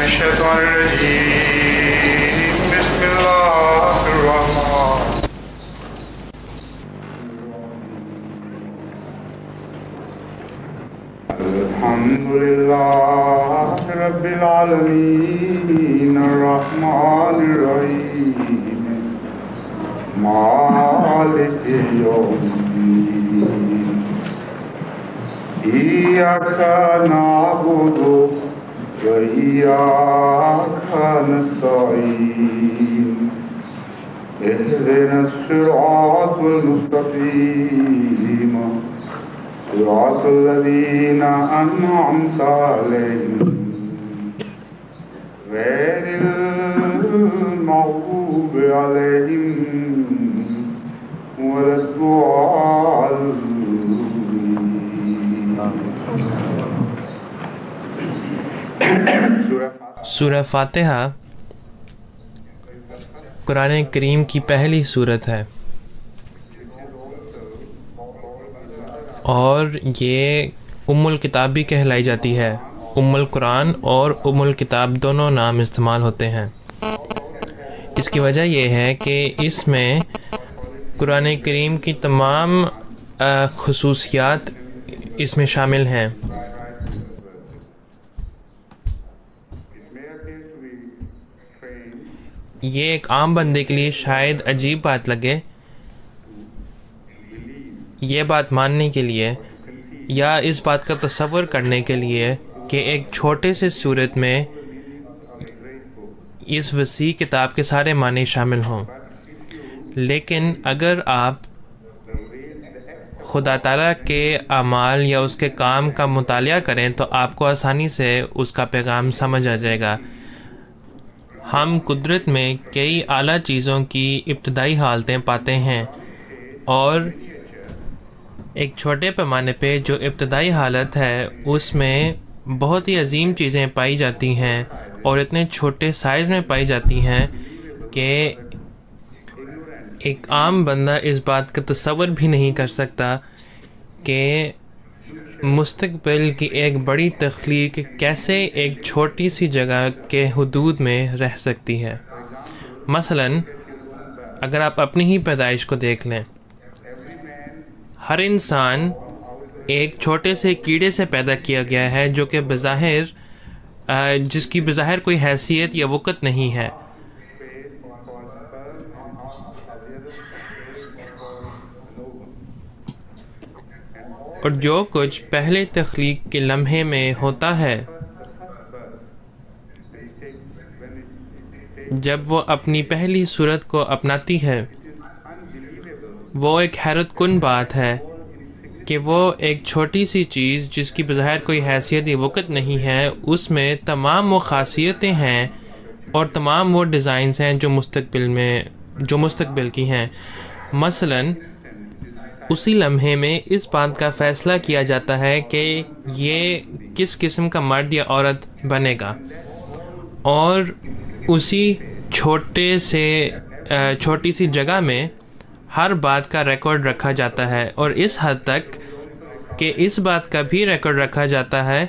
الشيطان الرجيم بسم الله الرحمن الحمد لله رب العالمين الرحمن الرحيم مالك يوم الدين إياك نعبد وإياك نستعين اهدنا الصراط المستقيم صراط الذين أنعمت عليهم غير المغضوب عليهم ولا الضالين. سورہ فاتحہ قرآن کریم کی پہلی سورت ہے اور یہ ام الکتاب بھی کہلائی جاتی ہے. ام القرآن اور ام الکتاب دونوں نام استعمال ہوتے ہیں. اس کی وجہ یہ ہے کہ اس میں قرآن کریم کی تمام خصوصیات اس میں شامل ہیں. یہ ایک عام بندے کے لیے شاید عجیب بات لگے یہ بات ماننے کے لیے یا اس بات کا تصور کرنے کے لیے کہ ایک چھوٹے سے صورت میں اس وسیع کتاب کے سارے معنی شامل ہوں. لیکن اگر آپ خدا تعالیٰ کے اعمال یا اس کے کام کا مطالعہ کریں تو آپ کو آسانی سے اس کا پیغام سمجھ آ جائے گا. ہم قدرت میں کئی اعلیٰ چیزوں کی ابتدائی حالتیں پاتے ہیں اور ایک چھوٹے پیمانے پہ جو ابتدائی حالت ہے اس میں بہت ہی عظیم چیزیں پائی جاتی ہیں اور اتنے چھوٹے سائز میں پائی جاتی ہیں کہ ایک عام بندہ اس بات کا تصور بھی نہیں کر سکتا کہ مستقبل کی ایک بڑی تخلیق کیسے ایک چھوٹی سی جگہ کے حدود میں رہ سکتی ہے. مثلاً اگر آپ اپنی ہی پیدائش کو دیکھ لیں، ہر انسان ایک چھوٹے سے کیڑے سے پیدا کیا گیا ہے جو کہ جس کی بظاہر کوئی حیثیت یا وقت نہیں ہے. اور جو کچھ پہلے تخلیق کے لمحے میں ہوتا ہے جب وہ اپنی پہلی صورت کو اپناتی ہے وہ ایک حیرت کن بات ہے کہ وہ ایک چھوٹی سی چیز جس کی بظاہر کوئی حیثیت یا وقت نہیں ہے اس میں تمام وہ خاصیتیں ہیں اور تمام وہ ڈیزائنز ہیں جو مستقبل کی ہیں. مثلاً اسی لمحے میں اس بات کا فیصلہ کیا جاتا ہے کہ یہ کس قسم کا مرد یا عورت بنے گا اور اسی چھوٹی سی جگہ میں ہر بات کا ریکارڈ رکھا جاتا ہے اور اس حد تک کہ اس بات کا بھی ریکارڈ رکھا جاتا ہے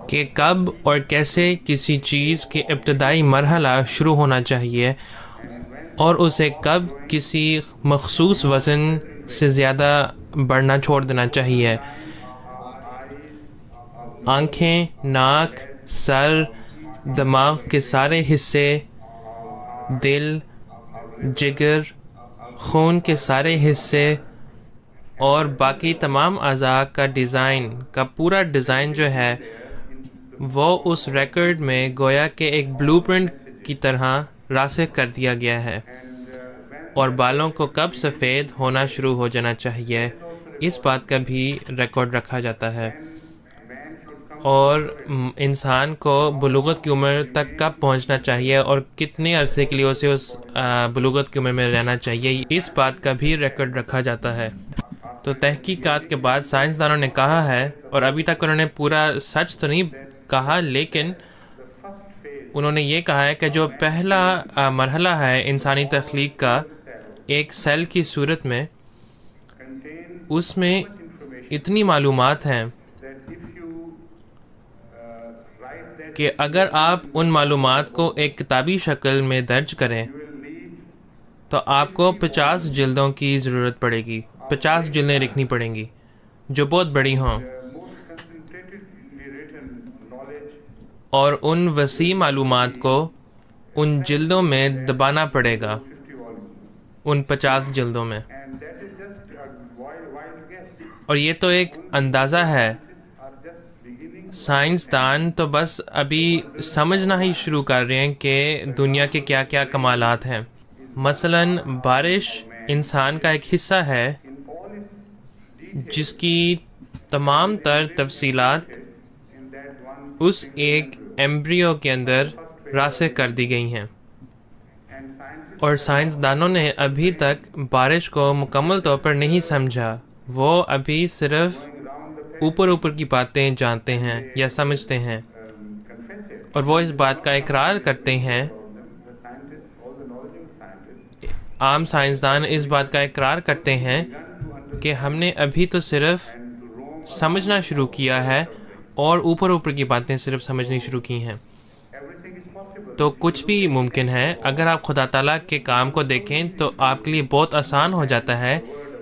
کہ کب اور کیسے کسی چیز کے ابتدائی مرحلہ شروع ہونا چاہیے اور اسے کب کسی مخصوص وزن سے زیادہ بڑھنا چھوڑ دینا چاہیے. آنکھیں، ناک، سر، دماغ کے سارے حصے، دل، جگر، خون کے سارے حصے اور باقی تمام اعضاء کا پورا ڈیزائن جو ہے وہ اس ریکارڈ میں گویا کہ ایک بلو پرنٹ کی طرح راسخ کر دیا گیا ہے. اور بالوں کو کب سفید ہونا شروع ہو جانا چاہیے اس بات کا بھی ریکارڈ رکھا جاتا ہے. اور انسان کو بلوغت کی عمر تک کب پہنچنا چاہیے اور کتنے عرصے کے لیے اسے اس بلوغت کی عمر میں رہنا چاہیے اس بات کا بھی ریکارڈ رکھا جاتا ہے. تو تحقیقات کے بعد سائنسدانوں نے کہا ہے اور ابھی تک انہوں نے پورا سچ تو نہیں کہا لیکن انہوں نے یہ کہا ہے کہ جو پہلا مرحلہ ہے انسانی تخلیق کا ایک سیل کی صورت میں اس میں اتنی معلومات ہیں کہ اگر آپ ان معلومات کو ایک کتابی شکل میں درج کریں تو آپ کو 50 جلدوں کی ضرورت پڑے گی، 50 جلدیں لکھنی پڑیں گی جو بہت بڑی ہوں، اور ان وسیع معلومات کو ان جلدوں میں دبانا پڑے گا، ان 50 جلدوں میں. اور یہ تو ایک اندازہ ہے. سائنسدان تو بس ابھی سمجھنا ہی شروع کر رہے ہیں کہ دنیا کے کیا کیا کمالات ہیں. مثلاً بارش انسان کا ایک حصہ ہے جس کی تمام تر تفصیلات اس ایک ایمبریو کے اندر راسخ کر دی گئی ہیں، اور سائنسدانوں نے ابھی تک بارش کو مکمل طور پر نہیں سمجھا. وہ ابھی صرف اوپر اوپر کی باتیں جانتے ہیں یا سمجھتے ہیں، اور وہ اس بات کا اقرار کرتے ہیں. عام سائنسدان اس بات کا اقرار کرتے ہیں کہ ہم نے ابھی تو صرف سمجھنا شروع کیا ہے اور اوپر اوپر کی باتیں صرف سمجھنی شروع کی ہیں. تو کچھ بھی ممکن ہے. اگر آپ خدا تعالیٰ کے کام کو دیکھیں تو آپ کے لیے بہت آسان ہو جاتا ہے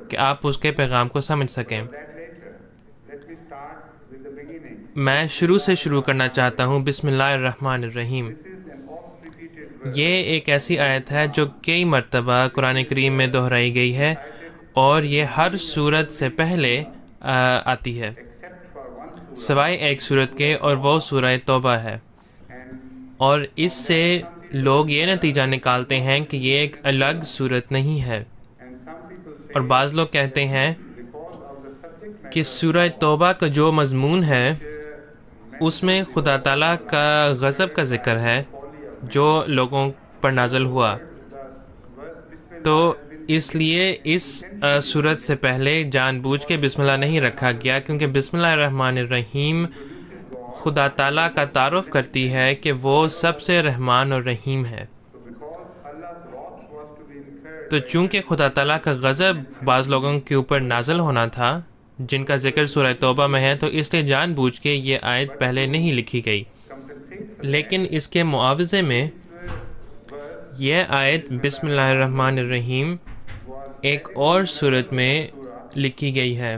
کہ آپ اس کے پیغام کو سمجھ سکیں. میں شروع سے شروع کرنا چاہتا ہوں. بسم اللہ الرحمن الرحیم. یہ ایک ایسی آیت ہے جو کئی مرتبہ قرآن کریم میں دہرائی گئی ہے، اور یہ ہر سورت سے پہلے آتی ہے سوائے ایک سورت کے، اور وہ سورہ توبہ ہے. اور اس سے لوگ یہ نتیجہ نکالتے ہیں کہ یہ ایک الگ سورت نہیں ہے. اور بعض لوگ کہتے ہیں کہ سورہ توبہ کا جو مضمون ہے اس میں خدا تعالیٰ کا غضب کا ذکر ہے جو لوگوں پر نازل ہوا، تو اس لیے اس سورت سے پہلے جان بوجھ کے بسم اللہ نہیں رکھا گیا، کیونکہ بسم اللہ الرحمن الرحیم خدا تعالیٰ کا تعارف کرتی ہے کہ وہ سب سے رحمان اور رحیم ہے. تو چونکہ خدا تعالیٰ کا غضب بعض لوگوں کے اوپر نازل ہونا تھا جن کا ذکر سورہ توبہ میں ہے، تو اس لیے جان بوجھ کے یہ آیت پہلے نہیں لکھی گئی. لیکن اس کے معاوضے میں یہ آیت بسم اللہ الرحمن الرحیم ایک اور صورت میں لکھی گئی ہے،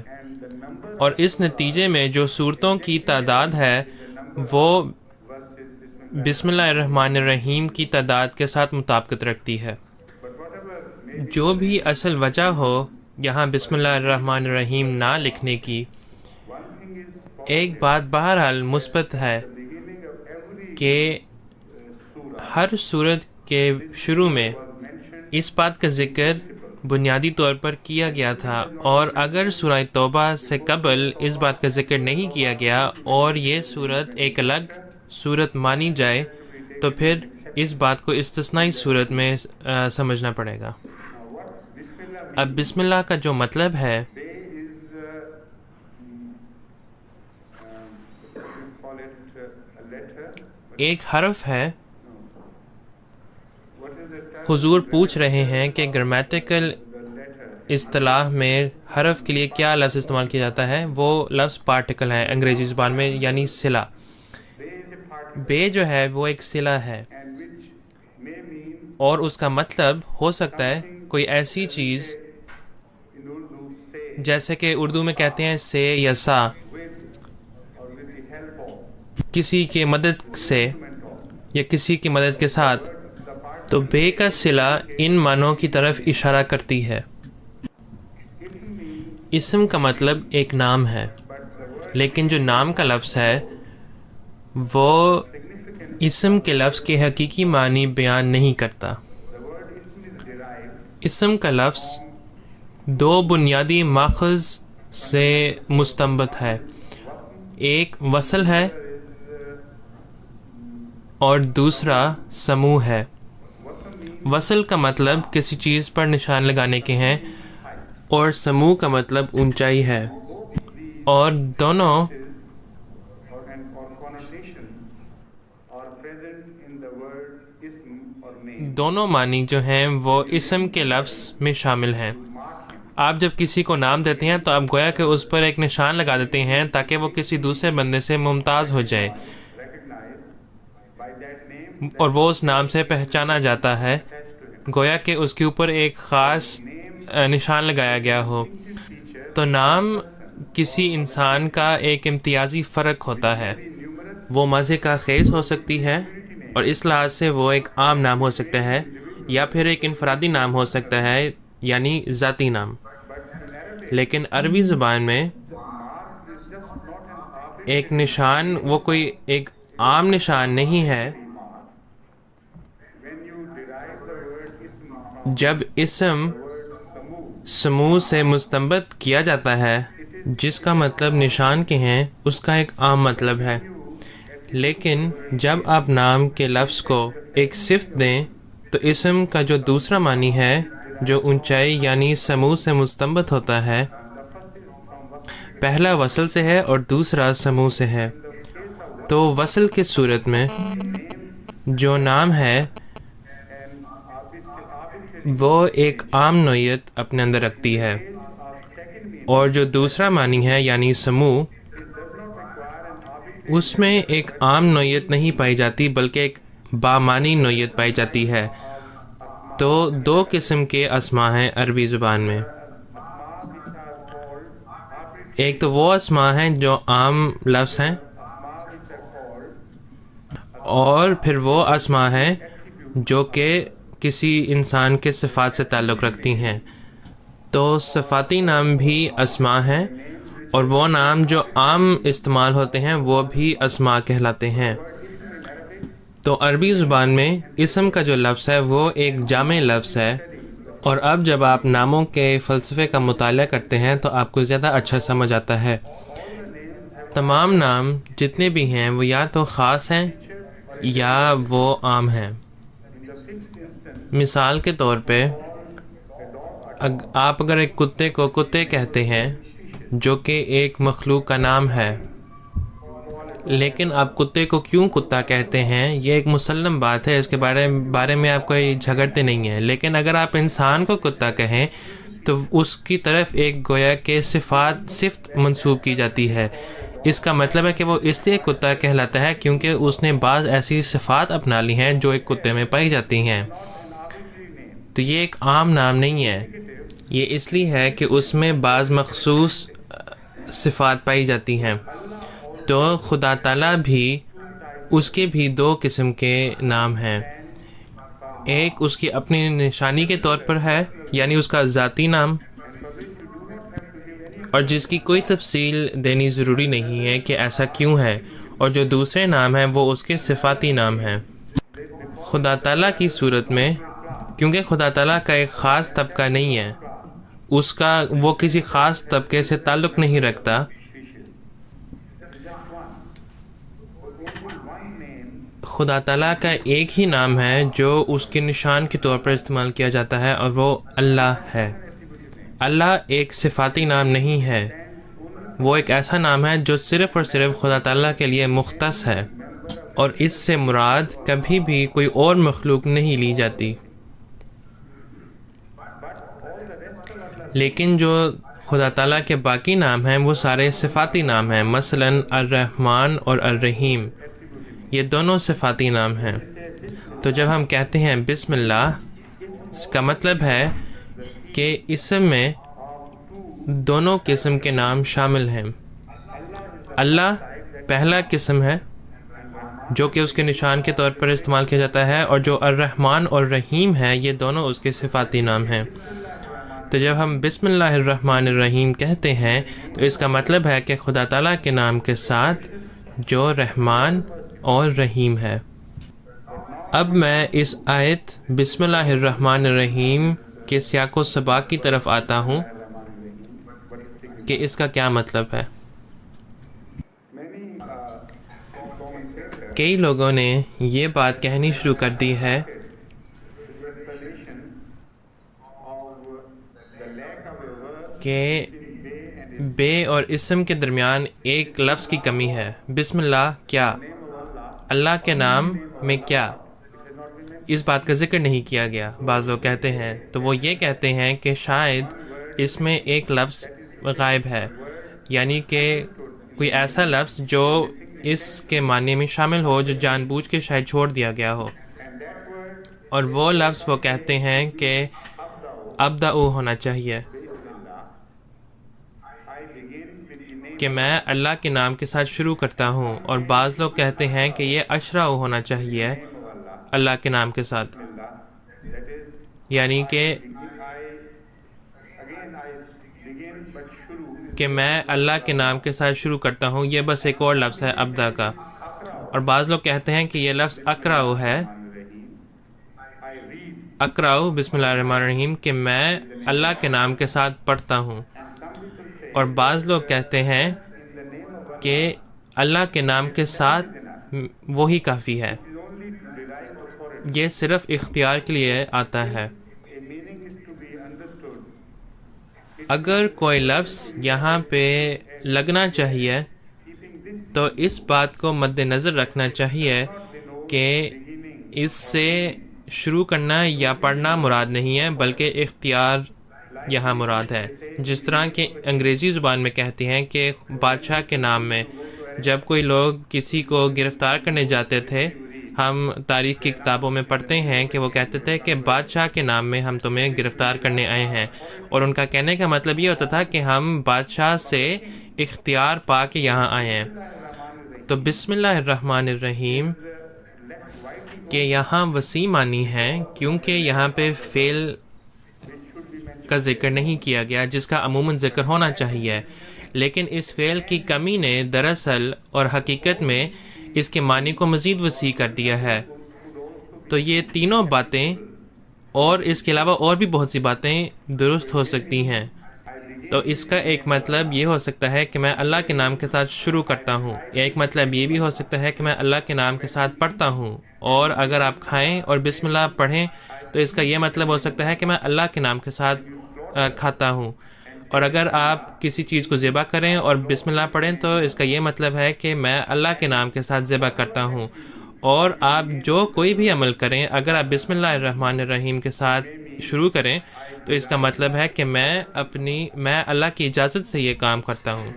اور اس نتیجے میں جو صورتوں کی تعداد ہے وہ بسم اللہ الرحمن الرحیم کی تعداد کے ساتھ مطابقت رکھتی ہے. جو بھی اصل وجہ ہو یہاں بسم اللہ الرحمن الرحیم نہ لکھنے کی، ایک بات بہرحال مثبت ہے کہ ہر صورت کے شروع میں اس بات کا ذکر بنیادی طور پر کیا گیا تھا، اور اگر سورہ توبہ سے قبل اس بات کا ذکر نہیں کیا گیا اور یہ صورت ایک الگ صورت مانی جائے تو پھر اس بات کو استثنائی صورت میں سمجھنا پڑے گا. اب بسم اللہ کا جو مطلب ہے ایک حرف ہے. حضور پوچھ رہے ہیں کہ گرامیٹیکل اصطلاح میں حرف کے لیے کیا لفظ استعمال کیا جاتا ہے. وہ لفظ پارٹیکل ہے انگریزی زبان میں، یعنی صلہ. بے جو ہے وہ ایک صلہ ہے، اور اس کا مطلب ہو سکتا ہے کوئی ایسی چیز جیسے کہ اردو میں کہتے ہیں سے یا سا، کسی کی مدد سے یا کسی کی مدد کے ساتھ. تو بے کا صلہ ان معنوں کی طرف اشارہ کرتی ہے. اسم کا مطلب ایک نام ہے، لیکن جو نام کا لفظ ہے وہ اسم کے لفظ کے حقیقی معنی بیان نہیں کرتا. اسم کا لفظ دو بنیادی ماخذ سے مستنبت ہے. ایک وصل ہے اور دوسرا سمو ہے. وصل کا مطلب کسی چیز پر نشان لگانے کے ہیں، اور سمو کا مطلب اونچائی ہے، اور دونوں معنی جو ہیں وہ اسم کے لفظ میں شامل ہیں. آپ جب کسی کو نام دیتے ہیں تو آپ گویا کہ اس پر ایک نشان لگا دیتے ہیں تاکہ وہ کسی دوسرے بندے سے ممتاز ہو جائے. اور وہ اس نام سے پہچانا جاتا ہے، گویا کہ اس کے اوپر ایک خاص نشان لگایا گیا ہو۔ تو نام کسی انسان کا ایک امتیازی فرق ہوتا ہے، وہ مزے کا خیز ہو سکتی ہے اور اس لحاظ سے وہ ایک عام نام ہو سکتا ہے، یا پھر ایک انفرادی نام ہو سکتا ہے، یعنی ذاتی نام۔ لیکن عربی زبان میں ایک نشان وہ کوئی ایک عام نشان نہیں ہے۔ جب اسم سمو سے مستنبت کیا جاتا ہے، جس کا مطلب نشان کے ہیں، اس کا ایک عام مطلب ہے، لیکن جب آپ نام کے لفظ کو ایک صفت دیں تو اسم کا جو دوسرا معنی ہے، جو اونچائی یعنی سمو سے مستنبت ہوتا ہے، پہلا وصل سے ہے اور دوسرا سمو سے ہے۔ تو وصل کی صورت میں جو نام ہے وہ ایک عام نوعیت اپنے اندر رکھتی ہے، اور جو دوسرا معنی ہے یعنی سمو، اس میں ایک عام نوعیت نہیں پائی جاتی بلکہ ایک بامانی نوعیت پائی جاتی ہے۔ تو دو قسم کے اسما ہیں عربی زبان میں، ایک تو وہ اسما ہیں جو عام لفظ ہیں، اور پھر وہ اسما ہیں جو کہ کسی انسان کے صفات سے تعلق رکھتی ہیں۔ تو صفاتی نام بھی اسما ہیں، اور وہ نام جو عام استعمال ہوتے ہیں وہ بھی اسما کہلاتے ہیں۔ تو عربی زبان میں اسم کا جو لفظ ہے وہ ایک جامع لفظ ہے، اور اب جب آپ ناموں کے فلسفے کا مطالعہ کرتے ہیں تو آپ کو زیادہ اچھا سمجھ آتا ہے۔ تمام نام جتنے بھی ہیں وہ یا تو خاص ہیں یا وہ عام ہیں۔ مثال کے طور پہ آپ اگر ایک کتے کو کتے کہتے ہیں، جو کہ ایک مخلوق کا نام ہے، لیکن آپ کتے کو کیوں کتا کہتے ہیں یہ ایک مسلم بات ہے، اس کے بارے میں آپ کوئی جھگڑتے نہیں ہیں۔ لیکن اگر آپ انسان کو کتا کہیں تو اس کی طرف ایک گویا کہ صفت منسوب کی جاتی ہے۔ اس کا مطلب ہے کہ وہ اس لیے کتا کہلاتا ہے کیونکہ اس نے بعض ایسی صفات اپنا لی ہیں جو ایک کتے میں پائی جاتی ہیں۔ تو یہ ایک عام نام نہیں ہے، یہ اس لیے ہے کہ اس میں بعض مخصوص صفات پائی جاتی ہیں۔ تو خدا تعالیٰ بھی، اس کے بھی دو قسم کے نام ہیں، ایک اس کی اپنی نشانی کے طور پر ہے، یعنی اس کا ذاتی نام، اور جس کی کوئی تفصیل دینی ضروری نہیں ہے کہ ایسا کیوں ہے، اور جو دوسرے نام ہیں وہ اس کے صفاتی نام ہیں۔ خدا تعالیٰ کی صورت میں، کیونکہ خدا تعالیٰ کا ایک خاص طبقہ نہیں ہے، وہ کسی خاص طبقے سے تعلق نہیں رکھتا، خدا تعالیٰ کا ایک ہی نام ہے جو اس کے نشان کے طور پر استعمال کیا جاتا ہے، اور وہ اللہ ہے۔ اللہ ایک صفاتی نام نہیں ہے، وہ ایک ایسا نام ہے جو صرف اور صرف خدا تعالیٰ کے لیے مختص ہے، اور اس سے مراد کبھی بھی کوئی اور مخلوق نہیں لی جاتی۔ لیکن جو خدا تعالیٰ کے باقی نام ہیں وہ سارے صفاتی نام ہیں، مثلا الرحمن اور الرحیم، یہ دونوں صفاتی نام ہیں۔ تو جب ہم کہتے ہیں بسم اللہ، اس کا مطلب ہے کہ اسم میں دونوں قسم کے نام شامل ہیں۔ اللہ پہلا قسم ہے جو کہ اس کے نشان کے طور پر استعمال کیا جاتا ہے، اور جو الرحمن اور رحیم ہے یہ دونوں اس کے صفاتی نام ہیں۔ تو جب ہم بسم اللہ الرحمن الرحیم کہتے ہیں تو اس کا مطلب ہے کہ خدا تعالیٰ کے نام کے ساتھ جو رحمان اور رحیم ہے۔ اب میں اس آیت بسم اللہ الرحمن الرحیم کے سیاق و سباق کی طرف آتا ہوں کہ اس کا کیا مطلب ہے۔ کئی لوگوں نے یہ بات کہنی شروع کر دی ہے کہ بے اور اسم کے درمیان ایک لفظ کی کمی ہے۔ بسم اللہ کیا؟ اللہ کے نام میں کیا؟ اس بات کا ذکر نہیں کیا گیا، بعض لوگ کہتے ہیں۔ تو وہ یہ کہتے ہیں کہ شاید اس میں ایک لفظ غائب ہے، یعنی کہ کوئی ایسا لفظ جو اس کے معنی میں شامل ہو جو جان بوجھ کے شاید چھوڑ دیا گیا ہو. اور وہ لفظ وہ کہتے ہیں کہ ابدأ ہونا چاہیے، کہ میں اللہ کے نام کے ساتھ شروع کرتا ہوں. اور بعض لوگ کہتے ہیں کہ یہ اشرع ہونا چاہیے اللہ کے نام کے ساتھ، یعنی کہ میں اللہ کے نام کے ساتھ شروع کرتا ہوں. یہ بس ایک اور لفظ ہے ابدا کا. اور بعض لوگ کہتے ہیں کہ یہ لفظ اقرأ ہے، اقرأ بسم اللہ الرحمن الرحیم، کہ میں اللہ کے نام کے ساتھ پڑھتا ہوں. اور بعض لوگ کہتے ہیں کہ اللہ کے نام کے ساتھ وہی کافی ہے، یہ صرف اختیار کے لیے آتا ہے. اگر کوئی لفظ یہاں پہ لگنا چاہیے تو اس بات کو مد نظر رکھنا چاہیے کہ اس سے شروع کرنا یا پڑھنا مراد نہیں ہے، بلکہ اختیار یہاں مراد ہے. جس طرح کہ انگریزی زبان میں کہتے ہیں کہ بادشاہ کے نام میں جب کوئی لوگ کسی کو گرفتار کرنے جاتے تھے، ہم تاریخ کی کتابوں میں پڑھتے ہیں کہ وہ کہتے تھے کہ بادشاہ کے نام میں ہم تمہیں گرفتار کرنے آئے ہیں. اور ان کا کہنے کا مطلب یہ ہوتا تھا کہ ہم بادشاہ سے اختیار پا کے یہاں آئے ہیں. تو بسم اللہ الرحمن الرحیم کہ یہاں وسیع معنی ہے، کیونکہ یہاں پہ فعل کا ذکر نہیں کیا گیا جس کا عموماً ذکر ہونا چاہیے، لیکن اس فعل کی کمی نے دراصل اور حقیقت میں اس کے معنی کو مزید وسیع کر دیا ہے. تو یہ تینوں باتیں اور اس کے علاوہ اور بھی بہت سی باتیں درست ہو سکتی ہیں. تو اس کا ایک مطلب یہ ہو سکتا ہے کہ میں اللہ کے نام کے ساتھ شروع کرتا ہوں، یا ایک مطلب یہ بھی ہو سکتا ہے کہ میں اللہ کے نام کے ساتھ پڑھتا ہوں. اور اگر آپ کھائیں اور بسم اللہ پڑھیں تو اس کا یہ مطلب ہو سکتا ہے کہ میں اللہ کے نام کے ساتھ کھاتا ہوں. اور اگر آپ کسی چیز کو ذبح کریں اور بسم اللہ پڑھیں تو اس کا یہ مطلب ہے کہ میں اللہ کے نام کے ساتھ ذبح کرتا ہوں. اور آپ جو کوئی بھی عمل کریں اگر آپ بسم اللہ الرحمن الرحیم کے ساتھ شروع کریں تو اس کا مطلب ہے کہ میں اللہ کی اجازت سے یہ کام کرتا ہوں.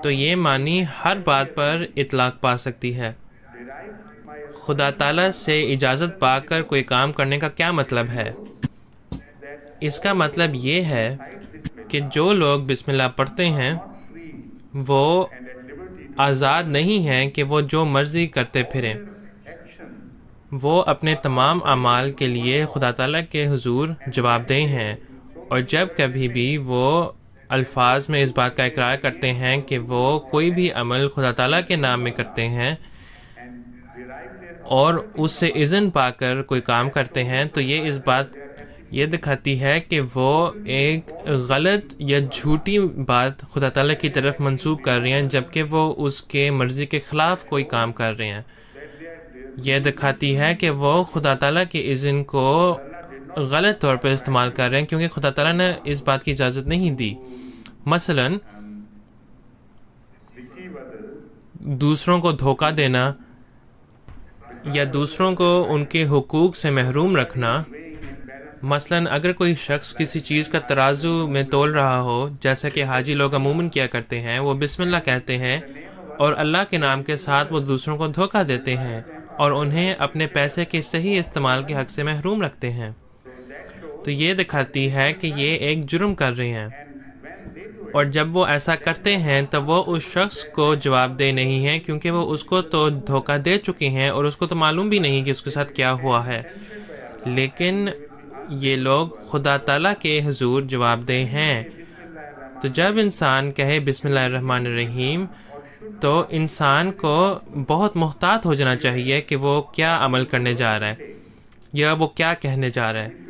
تو یہ معنی ہر بات پر اطلاق پا سکتی ہے. خدا تعالیٰ سے اجازت پا کر کوئی کام کرنے کا کیا مطلب ہے؟ اس کا مطلب یہ ہے کہ جو لوگ بسم اللہ پڑھتے ہیں وہ آزاد نہیں ہیں کہ وہ جو مرضی کرتے پھریں. وہ اپنے تمام اعمال کے لیے خدا تعالیٰ کے حضور جواب دہ ہیں. اور جب کبھی بھی وہ الفاظ میں اس بات کا اقرار کرتے ہیں کہ وہ کوئی بھی عمل خدا تعالیٰ کے نام میں کرتے ہیں اور اس سے اذن پا کر کوئی کام کرتے ہیں، تو یہ بات دکھاتی ہے کہ وہ ایک غلط یا جھوٹی بات خدا تعالیٰ کی طرف منسوب کر رہے ہیں، جبکہ وہ اس کے مرضی کے خلاف کوئی کام کر رہے ہیں. یہ دکھاتی ہے کہ وہ خدا تعالیٰ کے اذن کو غلط طور پر استعمال کر رہے ہیں، کیونکہ خدا تعالیٰ نے اس بات کی اجازت نہیں دی. مثلاً دوسروں کو دھوکہ دینا یا دوسروں کو ان کے حقوق سے محروم رکھنا. مثلاً اگر کوئی شخص کسی چیز کا ترازو میں تول رہا ہو، جیسا کہ حاجی لوگ عموماً کیا کرتے ہیں، وہ بسم اللہ کہتے ہیں اور اللہ کے نام کے ساتھ وہ دوسروں کو دھوکہ دیتے ہیں اور انہیں اپنے پیسے کے صحیح استعمال کے حق سے محروم رکھتے ہیں. تو یہ دکھاتی ہے کہ یہ ایک جرم کر رہے ہیں. اور جب وہ ایسا کرتے ہیں تو وہ اس شخص کو جواب دہ نہیں ہیں، کیونکہ وہ اس کو تو دھوکہ دے چکے ہیں اور اس کو تو معلوم بھی نہیں کہ اس کے ساتھ کیا ہوا ہے. لیکن یہ لوگ خدا تعالیٰ کے حضور جواب دہ ہیں. تو جب انسان کہے بسم اللہ الرحمن الرحیم تو انسان کو بہت محتاط ہو جانا چاہیے کہ وہ کیا عمل کرنے جا رہا ہے یا وہ کیا کہنے جا رہا ہے.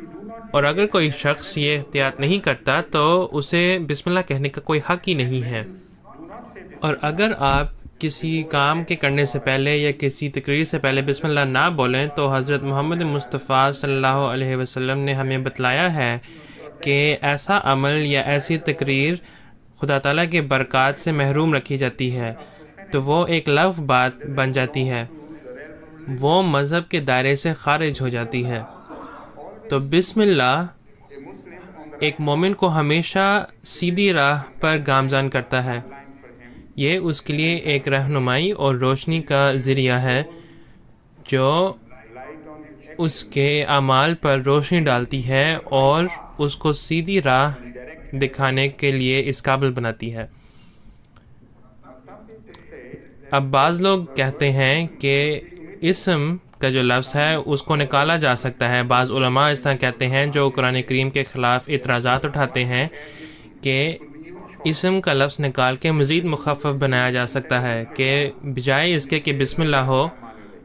اور اگر کوئی شخص یہ احتیاط نہیں کرتا تو اسے بسم اللہ کہنے کا کوئی حق ہی نہیں ہے. اور اگر آپ کسی کام کے کرنے سے پہلے یا کسی تقریر سے پہلے بسم اللہ نہ بولیں تو حضرت محمد مصطفیٰ صلی اللہ علیہ وسلم نے ہمیں بتلایا ہے کہ ایسا عمل یا ایسی تقریر خدا تعالیٰ کے برکات سے محروم رکھی جاتی ہے، تو وہ ایک لغو بات بن جاتی ہے، وہ مذہب کے دائرے سے خارج ہو جاتی ہے. تو بسم اللہ ایک مومن کو ہمیشہ سیدھی راہ پر گامزن کرتا ہے، یہ اس کے لیے ایک رہنمائی اور روشنی کا ذریعہ ہے جو اس کے اعمال پر روشنی ڈالتی ہے اور اس کو سیدھی راہ دکھانے کے لیے اس قابل بناتی ہے۔ اب بعض لوگ کہتے ہیں کہ اسم کا جو لفظ ہے اس کو نکالا جا سکتا ہے۔ بعض علماء اس طرح کہتے ہیں جو قرآن کریم کے خلاف اعتراضات اٹھاتے ہیں کہ اسم کا لفظ نکال کے مزید مخفف بنایا جا سکتا ہے کہ بجائے اس کے کہ بسم اللہ ہو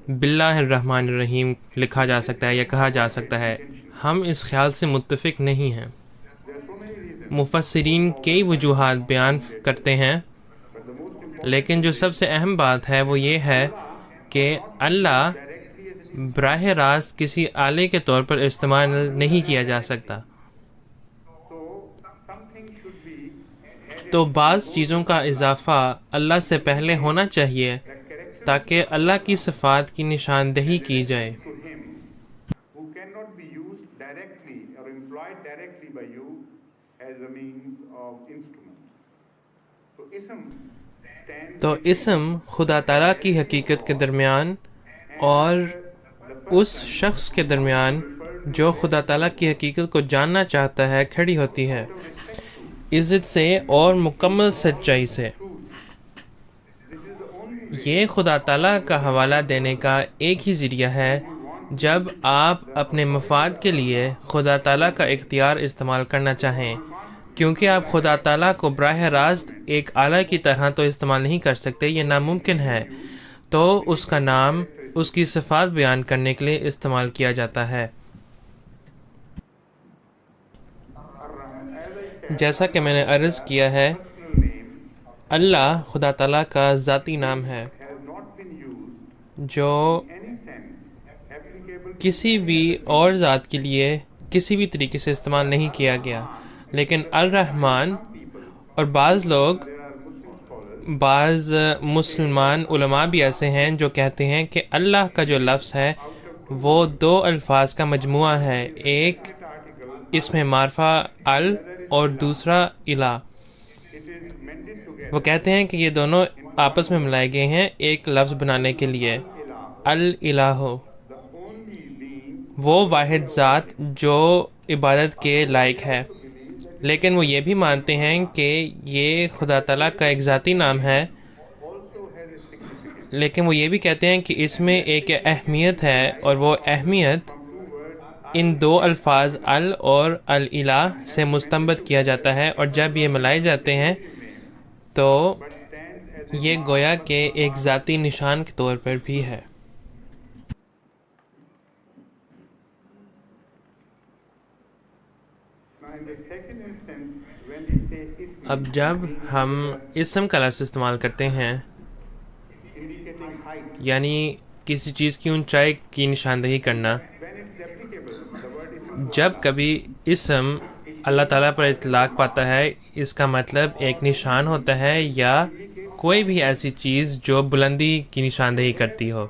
باللہ الرحمن الرحیم لکھا جا سکتا ہے یا کہا جا سکتا ہے۔ ہم اس خیال سے متفق نہیں ہیں۔ مفسرین کئی وجوہات بیان کرتے ہیں، لیکن جو سب سے اہم بات ہے وہ یہ ہے کہ اللہ براہ راست کسی آلے کے طور پر استعمال نہیں کیا جا سکتا، تو بعض چیزوں کا اضافہ اللہ سے پہلے ہونا چاہیے تاکہ اللہ کی صفات کی نشاندہی کی جائے۔ who cannot be used directly or employed directly by you as a means of instrument. So ism stands تو اسم خدا تعالیٰ کی حقیقت کے درمیان اور اس شخص کے درمیان جو خدا تعالیٰ کی حقیقت کو جاننا چاہتا ہے کھڑی ہوتی ہے، عزت سے اور مکمل سچائی سے۔ یہ خدا تعالیٰ کا حوالہ دینے کا ایک ہی ذریعہ ہے جب آپ اپنے مفاد کے لیے خدا تعالیٰ کا اختیار استعمال کرنا چاہیں، کیونکہ آپ خدا تعالیٰ کو براہ راست ایک آلہ کی طرح تو استعمال نہیں کر سکتے، یہ ناممکن ہے، تو اس کا نام اس کی صفات بیان کرنے کے لیے استعمال کیا جاتا ہے۔ جیسا کہ میں نے عرض کیا ہے، اللہ خدا تعالیٰ کا ذاتی نام ہے has not been used جو in any sense applicable کسی بھی اور ذات کے لیے کسی بھی طریقے سے استعمال نہیں کیا گیا، لیکن الرحمن اور بعض لوگ بعض مسلمان علماء بھی ایسے ہیں جو کہتے ہیں کہ اللہ کا جو لفظ ہے وہ دو الفاظ کا مجموعہ ہے، ایک اسم معرفہ ال اور دوسرا الہ۔ وہ کہتے ہیں کہ یہ دونوں آپس میں ملائے گئے ہیں ایک لفظ بنانے کے لیے، الالہ، وہ واحد ذات جو عبادت کے لائق ہے۔ لیکن وہ یہ بھی مانتے ہیں کہ یہ خدا تعالیٰ کا ایک ذاتی نام ہے، لیکن وہ یہ بھی کہتے ہیں کہ اس میں ایک اہمیت ہے، اور وہ اہمیت ان دو الفاظ ال اور الالہ سے مستنبط کیا جاتا ہے، اور جب یہ ملائے جاتے ہیں تو یہ گویا کہ ایک ذاتی نشان کے طور پر بھی ہے۔ Now in the second instance when we say ism اب جب ہم اسم کا لفظ استعمال کرتے ہیں، indicating height, یعنی کسی چیز کی اونچائی کی نشاندہی کرنا، when it's applicable the word ism جب کبھی اسم اللہ تعالیٰ پر اطلاق پاتا ہے، اس کا مطلب ایک نشان ہوتا ہے یا کوئی بھی ایسی چیز جو بلندی کی نشاندہی کرتی ہو۔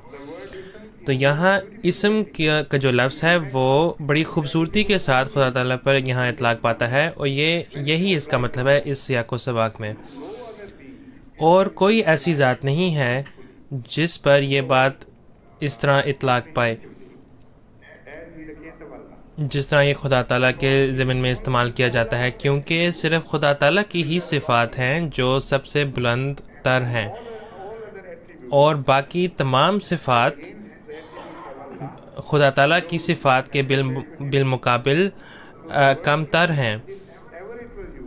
تو یہاں اسم کا جو لفظ ہے وہ بڑی خوبصورتی کے ساتھ خدا تعالیٰ پر یہاں اطلاق پاتا ہے، اور یہی اس کا مطلب ہے اس سیاق و سباق میں۔ اور کوئی ایسی ذات نہیں ہے جس پر یہ بات اس طرح اطلاق پائے جس طرح یہ خدا تعالیٰ کے ضمن میں استعمال کیا جاتا ہے، کیونکہ صرف خدا تعالیٰ کی ہی صفات ہیں جو سب سے بلند تر ہیں، اور باقی تمام صفات خدا تعالیٰ کی صفات کے بالمقابل کم تر ہیں۔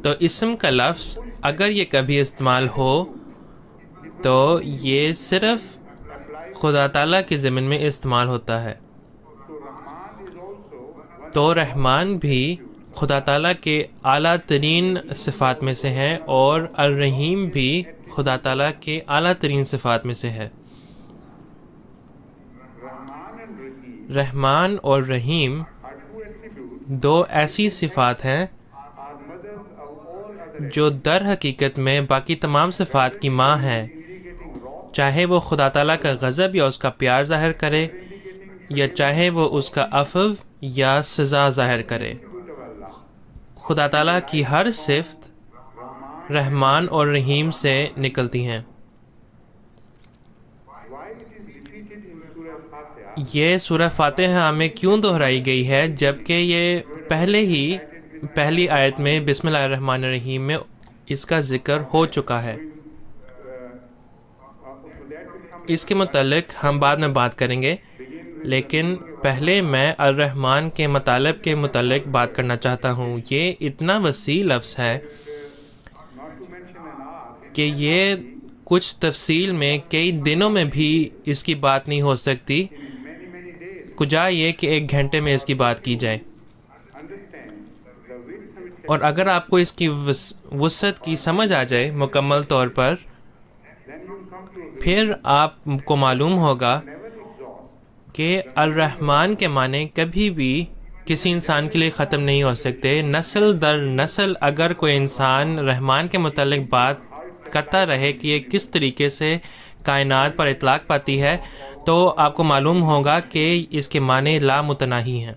تو اسم کا لفظ اگر یہ کبھی استعمال ہو تو یہ صرف خدا تعالیٰ کے ضمن میں استعمال ہوتا ہے۔ تو رحمان بھی خدا تعالیٰ کے اعلیٰ ترین صفات میں سے ہیں، اور الرحیم بھی خدا تعالیٰ کے اعلیٰ ترین صفات میں سے ہے۔ رحمان اور رحیم دو ایسی صفات ہیں جو در حقیقت میں باقی تمام صفات کی ماں ہیں، چاہے وہ خدا تعالیٰ کا غضب یا اس کا پیار ظاہر کرے، یا چاہے وہ اس کا عفو یا سزا ظاہر کرے۔ خدا تعالیٰ کی ہر صفت رحمان اور رحیم سے نکلتی ہیں. Why it is repeated in Surah Fatiha? یہ سورہ فاتحہ میں کیوں دہرائی گئی ہے جبکہ یہ پہلے ہی پہلی آیت میں بسم اللہ الرحمن الرحیم میں اس کا ذکر ہو چکا ہے. اس کے متعلق ہم بعد میں بات کریں گے، لیکن پہلے میں الرحمن کے مطالب کے متعلق بات کرنا چاہتا ہوں. یہ اتنا وسیع لفظ ہے کہ یہ کچھ تفصیل میں کئی دنوں میں بھی اس کی بات نہیں ہو سکتی، کجا یہ کہ 1 گھنٹے میں اس کی بات کی جائے. اور اگر آپ کو اس کی وسعت کی سمجھ آ جائے مکمل طور پر، پھر آپ کو معلوم ہوگا کہ الرحمن کے معنی کبھی بھی کسی انسان کے لیے ختم نہیں ہو سکتے. نسل در نسل اگر کوئی انسان رحمان کے متعلق بات کرتا رہے کہ یہ کس طریقے سے کائنات پر اطلاق پاتی ہے، تو آپ کو معلوم ہوگا کہ اس کے معنی لامتناہی ہیں.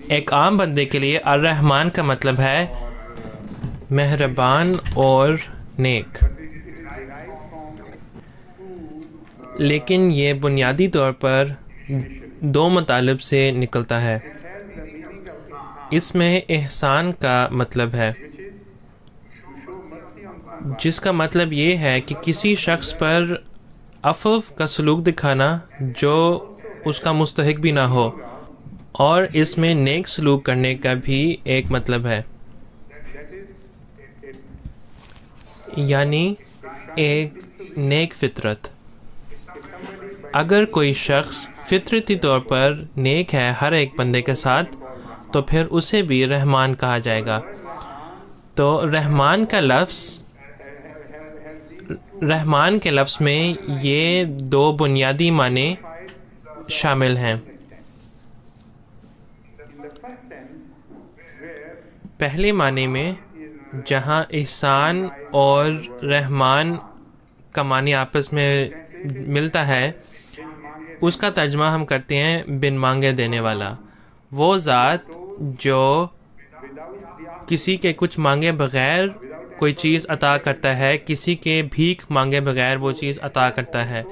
ایک عام بندے کے لیے الرحمن کا مطلب ہے مہربان اور نیک، لیکن یہ بنیادی طور پر 2 مطالب سے نکلتا ہے. اس میں احسان کا مطلب ہے، جس کا مطلب یہ ہے کہ کسی شخص پر عفو کا سلوک دکھانا جو اس کا مستحق بھی نہ ہو، اور اس میں نیک سلوک کرنے کا بھی ایک مطلب ہے، یعنی ایک نیک فطرت. اگر کوئی شخص فطرتی طور پر نیک ہے ہر ایک بندے کے ساتھ، تو پھر اسے بھی رحمان کہا جائے گا. تو رحمان کے لفظ میں یہ 2 بنیادی معنی شامل ہیں. پہلے معنی میں جہاں احسان اور رحمان کا معنی آپس میں ملتا ہے، اس کا ترجمہ ہم کرتے ہیں بن مانگے دینے والا. وہ ذات جو کسی کے کچھ مانگے بغیر کوئی چیز عطا کرتا ہے، کسی کے بھیک مانگے بغیر وہ چیز عطا کرتا ہے.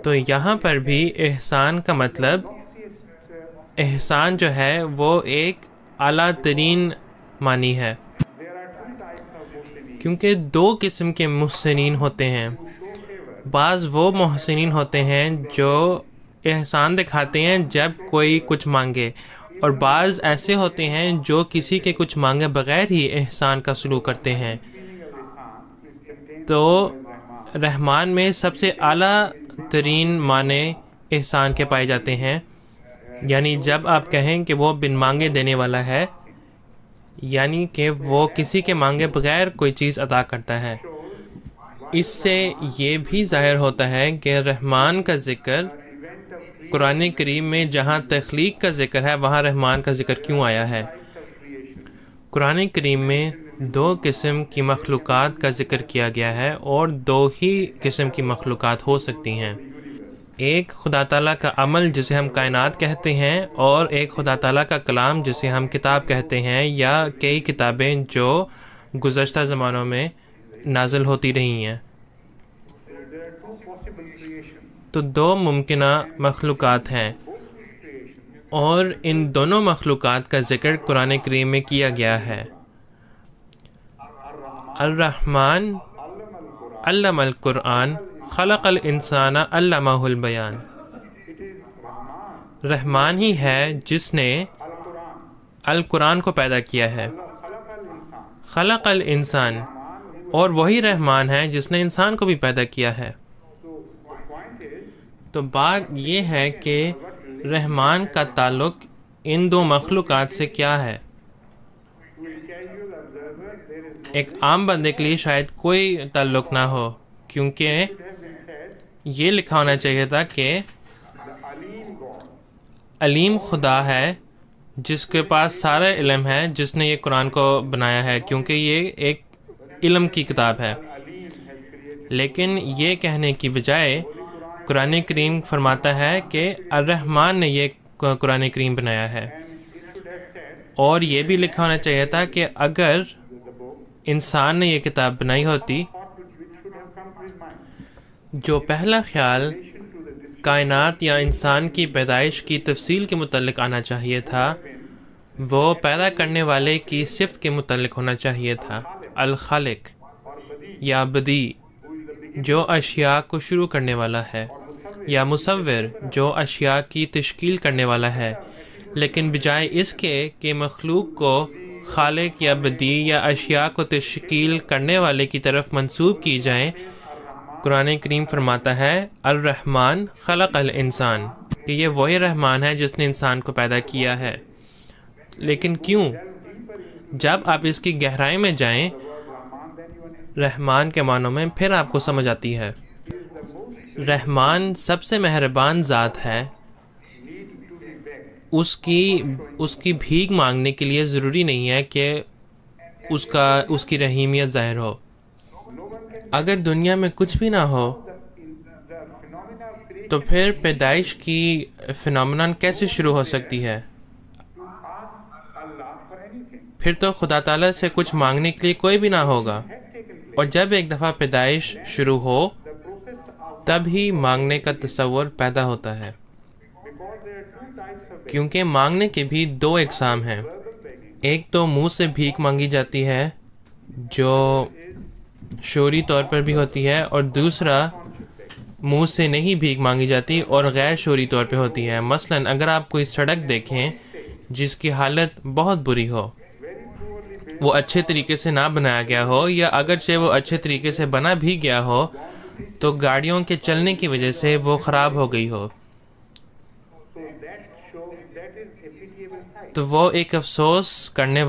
تو یہاں پر بھی احسان کا مطلب، احسان جو ہے وہ ایک اعلیٰ ترین معنی ہے، کیونکہ 2 قسم کے محسنین ہوتے ہیں. بعض وہ محسنین ہوتے ہیں جو احسان دکھاتے ہیں جب کوئی کچھ مانگے، اور بعض ایسے ہوتے ہیں جو کسی کے کچھ مانگے بغیر ہی احسان کا سلوک کرتے ہیں. تو رحمان میں سب سے اعلیٰ ترین معنی احسان کے پائے جاتے ہیں، یعنی جب آپ کہیں کہ وہ بن مانگے دینے والا ہے، یعنی کہ وہ کسی کے مانگے بغیر کوئی چیز عطا کرتا ہے. اس سے یہ بھی ظاہر ہوتا ہے کہ رحمان کا ذکر قرآن کریم میں جہاں تخلیق کا ذکر ہے، وہاں رحمان کا ذکر کیوں آیا ہے. قرآن کریم میں 2 قسم کی مخلوقات کا ذکر کیا گیا ہے، اور 2 ہی قسم کی مخلوقات ہو سکتی ہیں. ایک خدا تعالیٰ کا عمل جسے ہم کائنات کہتے ہیں، اور ایک خدا تعالیٰ کا کلام جسے ہم کتاب کہتے ہیں، یا کئی کتابیں جو گزشتہ زمانوں میں نازل ہوتی رہی ہیں. تو 2 ممکنہ مخلوقات ہیں، اور ان دونوں مخلوقات کا ذکر قرآن کریم میں کیا گیا ہے. الرحمن علم القرآن خلق الانسان علمہ البیان. رحمان ہی ہے جس نے القرآن کو پیدا کیا ہے. خلق الانسان، اور وہی رحمان ہے جس نے انسان کو بھی پیدا کیا ہے. تو بات یہ ہے کہ رحمان کا تعلق ان 2 مخلوقات سے کیا ہے. ایک عام بندے کے لیے شاید کوئی تعلق نہ ہو، کیونکہ یہ لکھا ہونا چاہیے تھا کہ علیم خدا ہے جس کے پاس سارا علم ہے، جس نے یہ قرآن کو بنایا ہے، کیونکہ یہ ایک علم کی کتاب ہے. لیکن یہ کہنے کی بجائے قرآن کریم فرماتا ہے کہ الرحمن نے یہ قرآن کریم بنایا ہے. اور یہ بھی لکھا ہونا چاہیے تھا کہ اگر the book, انسان نے یہ کتاب بنائی ہوتی thought which should have come to his mind. جو پہلا خیال Relation to the description کائنات یا انسان کی پیدائش کی تفصیل کے متعلق آنا چاہیے تھا وہ پیدا کرنے والے کی صفت کے متعلق ہونا چاہیے تھا، الخالق or badi, یا بدی who is the beginning, جو اشیاء کو شروع کرنے والا ہے، یا مصور جو اشیاء کی تشکیل کرنے والا ہے. لیکن بجائے اس کے کہ مخلوق کو خالق یا بدی یا اشیاء کو تشکیل کرنے والے کی طرف منسوب کی جائیں، قرآن کریم فرماتا ہے الرحمن خلق الانسان، کہ یہ وہی رحمان ہے جس نے انسان کو پیدا کیا ہے. لیکن کیوں؟ جب آپ اس کی گہرائی میں جائیں رحمان کے معنوں میں پھر آپ کو سمجھ آتی ہے. رحمان سب سے مہربان ذات ہے. اس کی بھیک مانگنے کے لیے ضروری نہیں ہے کہ اس کی رحیمیت ظاہر ہو. اگر دنیا میں کچھ بھی نہ ہو تو پھر پیدائش کی فنومنن کیسے شروع ہو سکتی ہے؟ پھر تو خدا تعالیٰ سے کچھ مانگنے کے لیے کوئی بھی نہ ہوگا، اور جب ایک دفعہ پیدائش شروع ہو تب ہی مانگنے کا تصور پیدا ہوتا ہے. کیونکہ مانگنے کے بھی دو اقسام ہیں. ایک تو منہ سے بھیک مانگی جاتی ہے جو شعوری طور پر بھی ہوتی ہے، اور دوسرا منہ سے نہیں بھیک مانگی جاتی اور غیر شعوری طور پہ ہوتی ہے. مثلا اگر آپ کوئی سڑک دیکھیں جس کی حالت بہت بری ہو، وہ اچھے طریقے سے نہ بنایا گیا ہو، یا اگرچہ وہ اچھے طریقے سے بنا بھی گیا ہو تو گاڑیوں کے چلنے کی وجہ سے وہ خراب ہو گئی ہو، تو وہ ایک افسوس کرنے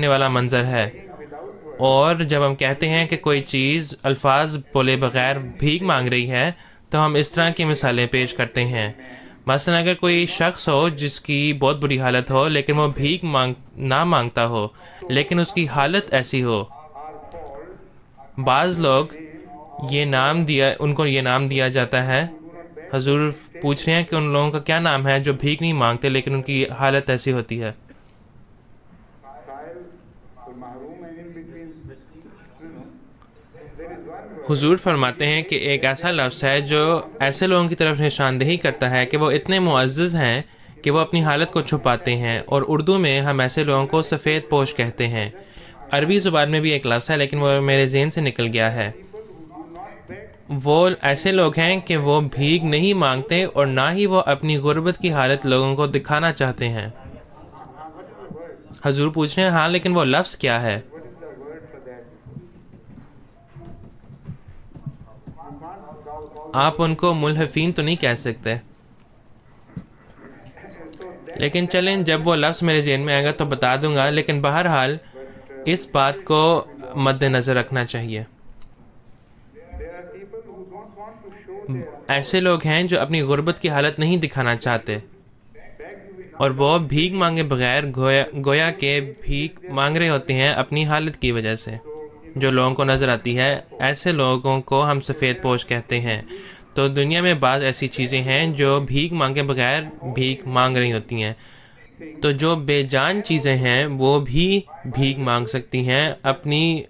والا منظر ہے. اور جب ہم کہتے ہیں کہ کوئی چیز الفاظ بولے بغیر بھیک مانگ رہی ہے تو ہم اس طرح کی مثالیں پیش کرتے ہیں. مثلا اگر کوئی شخص ہو جس کی بہت بری حالت ہو لیکن وہ بھیک نہ مانگتا ہو لیکن اس کی حالت ایسی ہو، بعض لوگ ان کو یہ نام دیا جاتا ہے. حضور پوچھ رہے ہیں کہ ان لوگوں کا کیا نام ہے جو بھیک نہیں مانگتے لیکن ان کی حالت ایسی ہوتی ہے. حضور فرماتے ہیں کہ ایک ایسا لفظ ہے جو ایسے لوگوں کی طرف نشاندہی کرتا ہے کہ وہ اتنے معزز ہیں کہ وہ اپنی حالت کو چھپاتے ہیں، اور اردو میں ہم ایسے لوگوں کو سفید پوش کہتے ہیں. عربی زبان میں بھی ایک لفظ ہے لیکن وہ میرے ذہن سے نکل گیا ہے. وہ ایسے لوگ ہیں کہ وہ بھیک نہیں مانگتے اور نہ ہی وہ اپنی غربت کی حالت لوگوں کو دکھانا چاہتے ہیں. حضور پوچھ رہے ہیں ہاں لیکن وہ لفظ کیا ہے؟ آپ ان کو ملحفین تو نہیں کہہ سکتے، لیکن چلیں جب وہ لفظ میرے ذہن میں آئے گا تو بتا دوں گا. لیکن بہرحال اس بات کو مد نظر رکھنا چاہیے. ایسے لوگ ہیں جو اپنی غربت کی حالت نہیں دکھانا چاہتے اور وہ بھیک مانگے بغیر گویا کہ بھیک مانگ رہے ہوتے ہیں اپنی حالت کی وجہ سے جو لوگوں کو نظر آتی ہے. ایسے لوگوں کو ہم سفید پوش کہتے ہیں. تو دنیا میں بعض ایسی چیزیں ہیں جو بھیک مانگے بغیر بھیک مانگ رہی ہوتی ہیں. تو جو بے جان چیزیں ہیں وہ بھی بھیک مانگ سکتی ہیں اپنی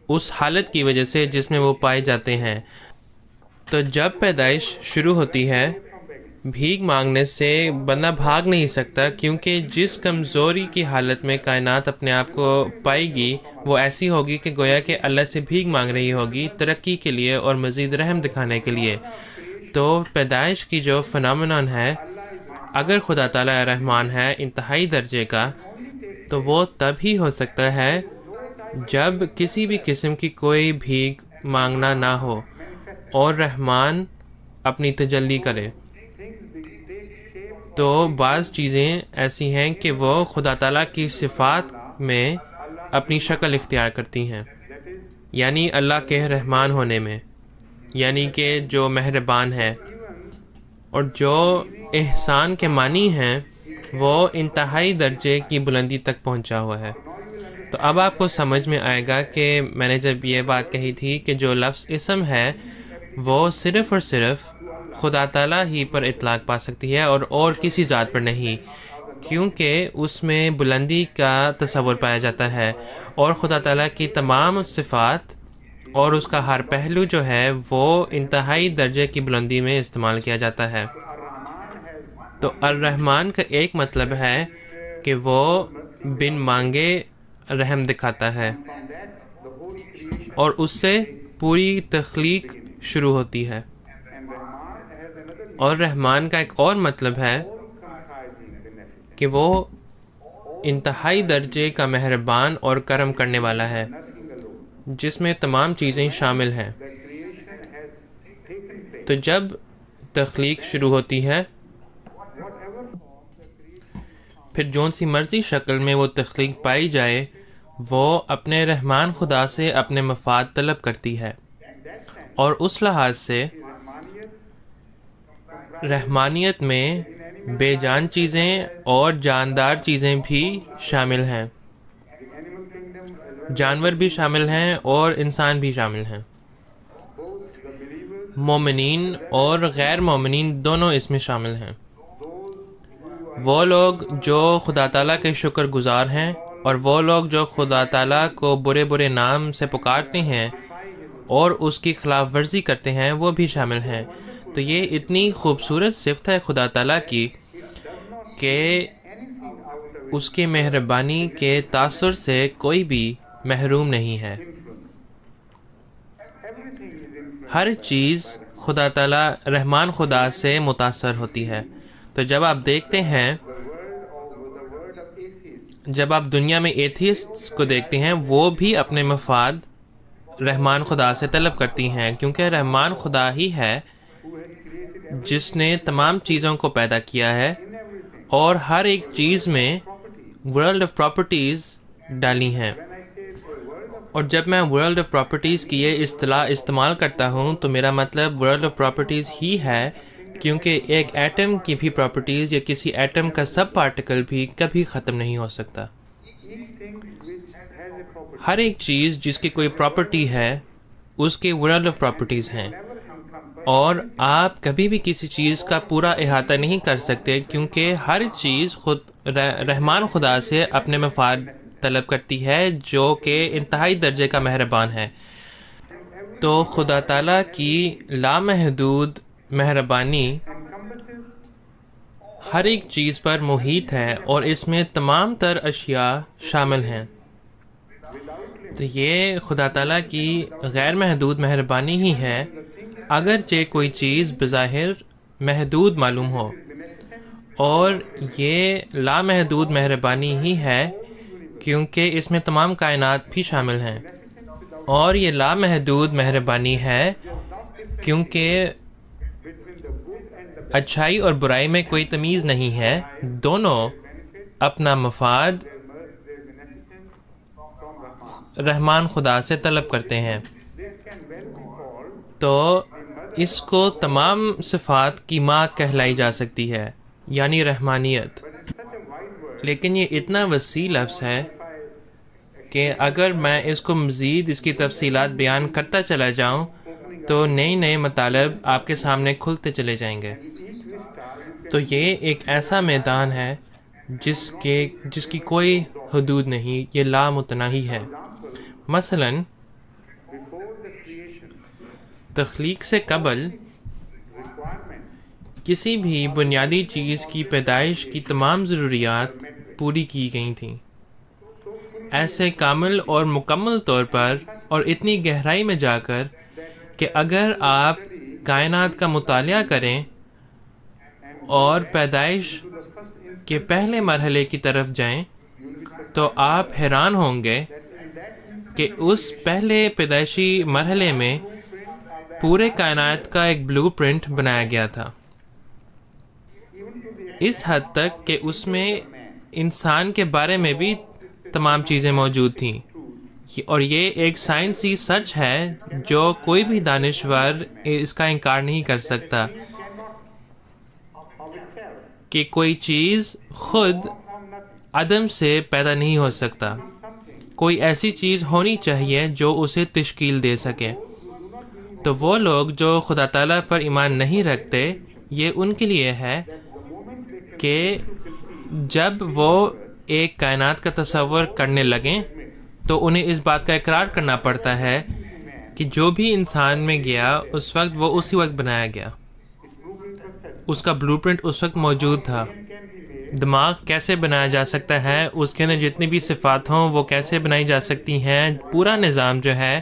اس حالت کی وجہ سے جس میں وہ پائے جاتے ہیں. تو جب پیدائش شروع ہوتی ہے بھیک مانگنے سے بندہ بھاگ نہیں سکتا، کیونکہ جس کمزوری کی حالت میں کائنات اپنے آپ کو پائے گی وہ ایسی ہوگی کہ گویا کہ اللہ سے بھیک مانگ رہی ہوگی ترقی کے لیے اور مزید رحم دکھانے کے لیے. تو پیدائش کی جو فنومنن ہے، اگر خدا تعالیٰ رحمان ہے انتہائی درجے کا، تو وہ تب ہی ہو سکتا ہے جب کسی بھی قسم کی کوئی بھیک مانگنا نہ ہو اور رحمان اپنی تجلی کرے. تو بعض چیزیں ایسی ہیں کہ وہ خدا تعالیٰ کی صفات میں اپنی شکل اختیار کرتی ہیں، یعنی اللہ کے رحمان ہونے میں، یعنی کہ جو مہربان ہے، اور جو احسان کے معنی ہیں وہ انتہائی درجے کی بلندی تک پہنچا ہوا ہے. تو اب آپ کو سمجھ میں آئے گا کہ میں نے جب یہ بات کہی تھی کہ جو لفظ اسم ہے وہ صرف اور صرف خدا تعالیٰ ہی پر اطلاق پا سکتی ہے اور کسی ذات پر نہیں، کیونکہ اس میں بلندی کا تصور پایا جاتا ہے، اور خدا تعالیٰ کی تمام صفات اور اس کا ہر پہلو جو ہے وہ انتہائی درجے کی بلندی میں استعمال کیا جاتا ہے۔ تو الرحمن کا ایک مطلب ہے کہ وہ بن مانگے رحم دکھاتا ہے، اور اس سے پوری تخلیق شروع ہوتی ہے۔ اور رحمان کا ایک اور مطلب ہے کہ وہ انتہائی درجے کا مہربان اور کرم کرنے والا ہے، جس میں تمام چیزیں شامل ہیں۔ تو جب تخلیق شروع ہوتی ہے، پھر جون سی مرضی شکل میں وہ تخلیق پائی جائے، وہ اپنے رحمان خدا سے اپنے مفاد طلب کرتی ہے، اور اس لحاظ سے رحمانیت میں بے جان چیزیں اور جاندار چیزیں بھی شامل ہیں، جانور بھی شامل ہیں اور انسان بھی شامل ہیں۔ مومنین اور غیر مومنین دونوں اس میں شامل ہیں۔ وہ لوگ جو خدا تعالیٰ کے شکر گزار ہیں، اور وہ لوگ جو خدا تعالیٰ کو برے برے نام سے پکارتے ہیں اور اس کی خلاف ورزی کرتے ہیں، وہ بھی شامل ہیں۔ تو یہ اتنی خوبصورت صفت ہے خدا تعالیٰ کی کہ اس کی مہربانی کے تاثر سے کوئی بھی محروم نہیں ہے۔ ہر چیز خدا تعالیٰ رحمان خدا سے متاثر ہوتی ہے۔ تو جب آپ دیکھتے ہیں، جب آپ دنیا میں ایتھیسٹس کو دیکھتے ہیں، وہ بھی اپنے مفاد رحمان خدا سے طلب کرتی ہیں، کیونکہ رحمان خدا ہی ہے جس نے تمام چیزوں کو پیدا کیا ہے اور ہر ایک چیز میں ورلڈ آف پراپرٹیز ڈالی ہیں۔ اور جب میں ورلڈ آف پراپرٹیز کی یہ اصطلاح استعمال کرتا ہوں تو میرا مطلب ورلڈ آف پراپرٹیز ہی ہے، کیونکہ ایک ایٹم کی بھی پراپرٹیز یا کسی ایٹم کا سب پارٹیکل بھی کبھی ختم نہیں ہو سکتا۔ ہر ایک چیز جس کی کوئی پراپرٹی ہے اس کے ورلڈ آف پراپرٹیز ہیں، اور آپ کبھی بھی کسی چیز کا پورا احاطہ نہیں کر سکتے، کیونکہ ہر چیز خود رحمان خدا سے اپنے مفاد طلب کرتی ہے، جو کہ انتہائی درجے کا مہربان ہے۔ تو خدا تعالیٰ کی لامحدود مہربانی ہر ایک چیز پر محیط ہے، اور اس میں تمام تر اشیاء شامل ہیں۔ تو یہ خدا تعالیٰ کی غیر محدود مہربانی ہی ہے، اگرچہ کوئی چیز بظاہر محدود معلوم ہو، اور یہ لامحدود مہربانی ہی ہے کیونکہ اس میں تمام کائنات بھی شامل ہیں، اور یہ لامحدود مہربانی ہے کیونکہ اچھائی اور برائی میں کوئی تمیز نہیں ہے، دونوں اپنا مفاد رحمان خدا سے طلب کرتے ہیں۔ تو اس کو تمام صفات کی ماں کہلائی جا سکتی ہے، یعنی رحمانیت۔ لیکن یہ اتنا وسیع لفظ ہے کہ اگر میں اس کو مزید اس کی تفصیلات بیان کرتا چلا جاؤں تو نئے مطالب آپ کے سامنے کھلتے چلے جائیں گے۔ تو یہ ایک ایسا میدان ہے جس کی کوئی حدود نہیں، یہ لامتناہی ہے۔ مثلا تخلیق سے قبل کسی بھی بنیادی چیز کی پیدائش کی تمام ضروریات پوری کی گئی تھیں، ایسے کامل اور مکمل طور پر اور اتنی گہرائی میں جا کر کہ اگر آپ کائنات کا مطالعہ کریں اور پیدائش کے پہلے مرحلے کی طرف جائیں تو آپ حیران ہوں گے کہ اس پہلے پیدائشی مرحلے میں پورے کائنات کا ایک بلو پرنٹ بنایا گیا تھا، اس حد تک کہ اس میں انسان کے بارے میں بھی تمام چیزیں موجود تھیں۔ اور یہ ایک سائنسی سچ ہے جو کوئی بھی دانشور اس کا انکار نہیں کر سکتا کہ کوئی چیز خود عدم سے پیدا نہیں ہو سکتا، کوئی ایسی چیز ہونی چاہیے جو اسے تشکیل دے سکے۔ تو وہ لوگ جو خدا تعالیٰ پر ایمان نہیں رکھتے، یہ ان کے لیے ہے کہ جب وہ ایک کائنات کا تصور کرنے لگیں تو انہیں اس بات کا اقرار کرنا پڑتا ہے کہ جو بھی انسان میں گیا اس وقت وہ اسی وقت بنایا گیا، اس کا بلو پرنٹ اس وقت موجود تھا. دماغ کیسے بنایا جا سکتا ہے، اس کے اندر جتنی بھی صفات ہوں وہ کیسے بنائی جا سکتی ہیں، پورا نظام جو ہے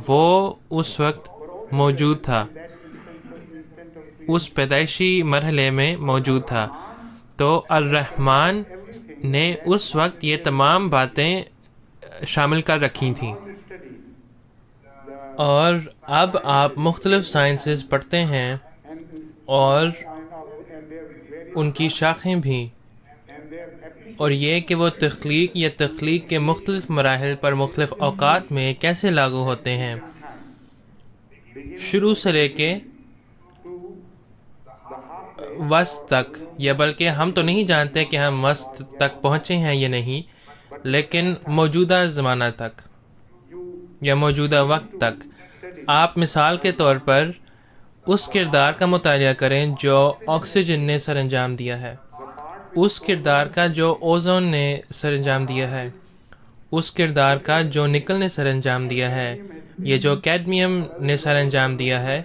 وہ اس وقت موجود تھا، اس پیدائشی مرحلے میں موجود تھا. تو الرحمن نے اس وقت یہ تمام باتیں شامل کر رکھی تھیں. اور اب آپ مختلف سائنسز پڑھتے ہیں اور ان کی شاخیں بھی، اور یہ کہ وہ تخلیق یا تخلیق کے مختلف مراحل پر مختلف اوقات میں کیسے لاگو ہوتے ہیں، شروع سے لے کے وسط تک. یا بلکہ ہم تو نہیں جانتے کہ ہم وسط تک پہنچے ہیں یا نہیں، لیکن موجودہ زمانہ تک یا موجودہ وقت تک. آپ مثال کے طور پر اس کردار کا مطالعہ کریں جو آکسیجن نے سر انجام دیا ہے، اس کردار کا جو اوزون نے سر انجام دیا ہے، اس کردار کا جو نکل نے سر انجام دیا ہے، یہ جو کیڈمیم نے سر انجام دیا ہے،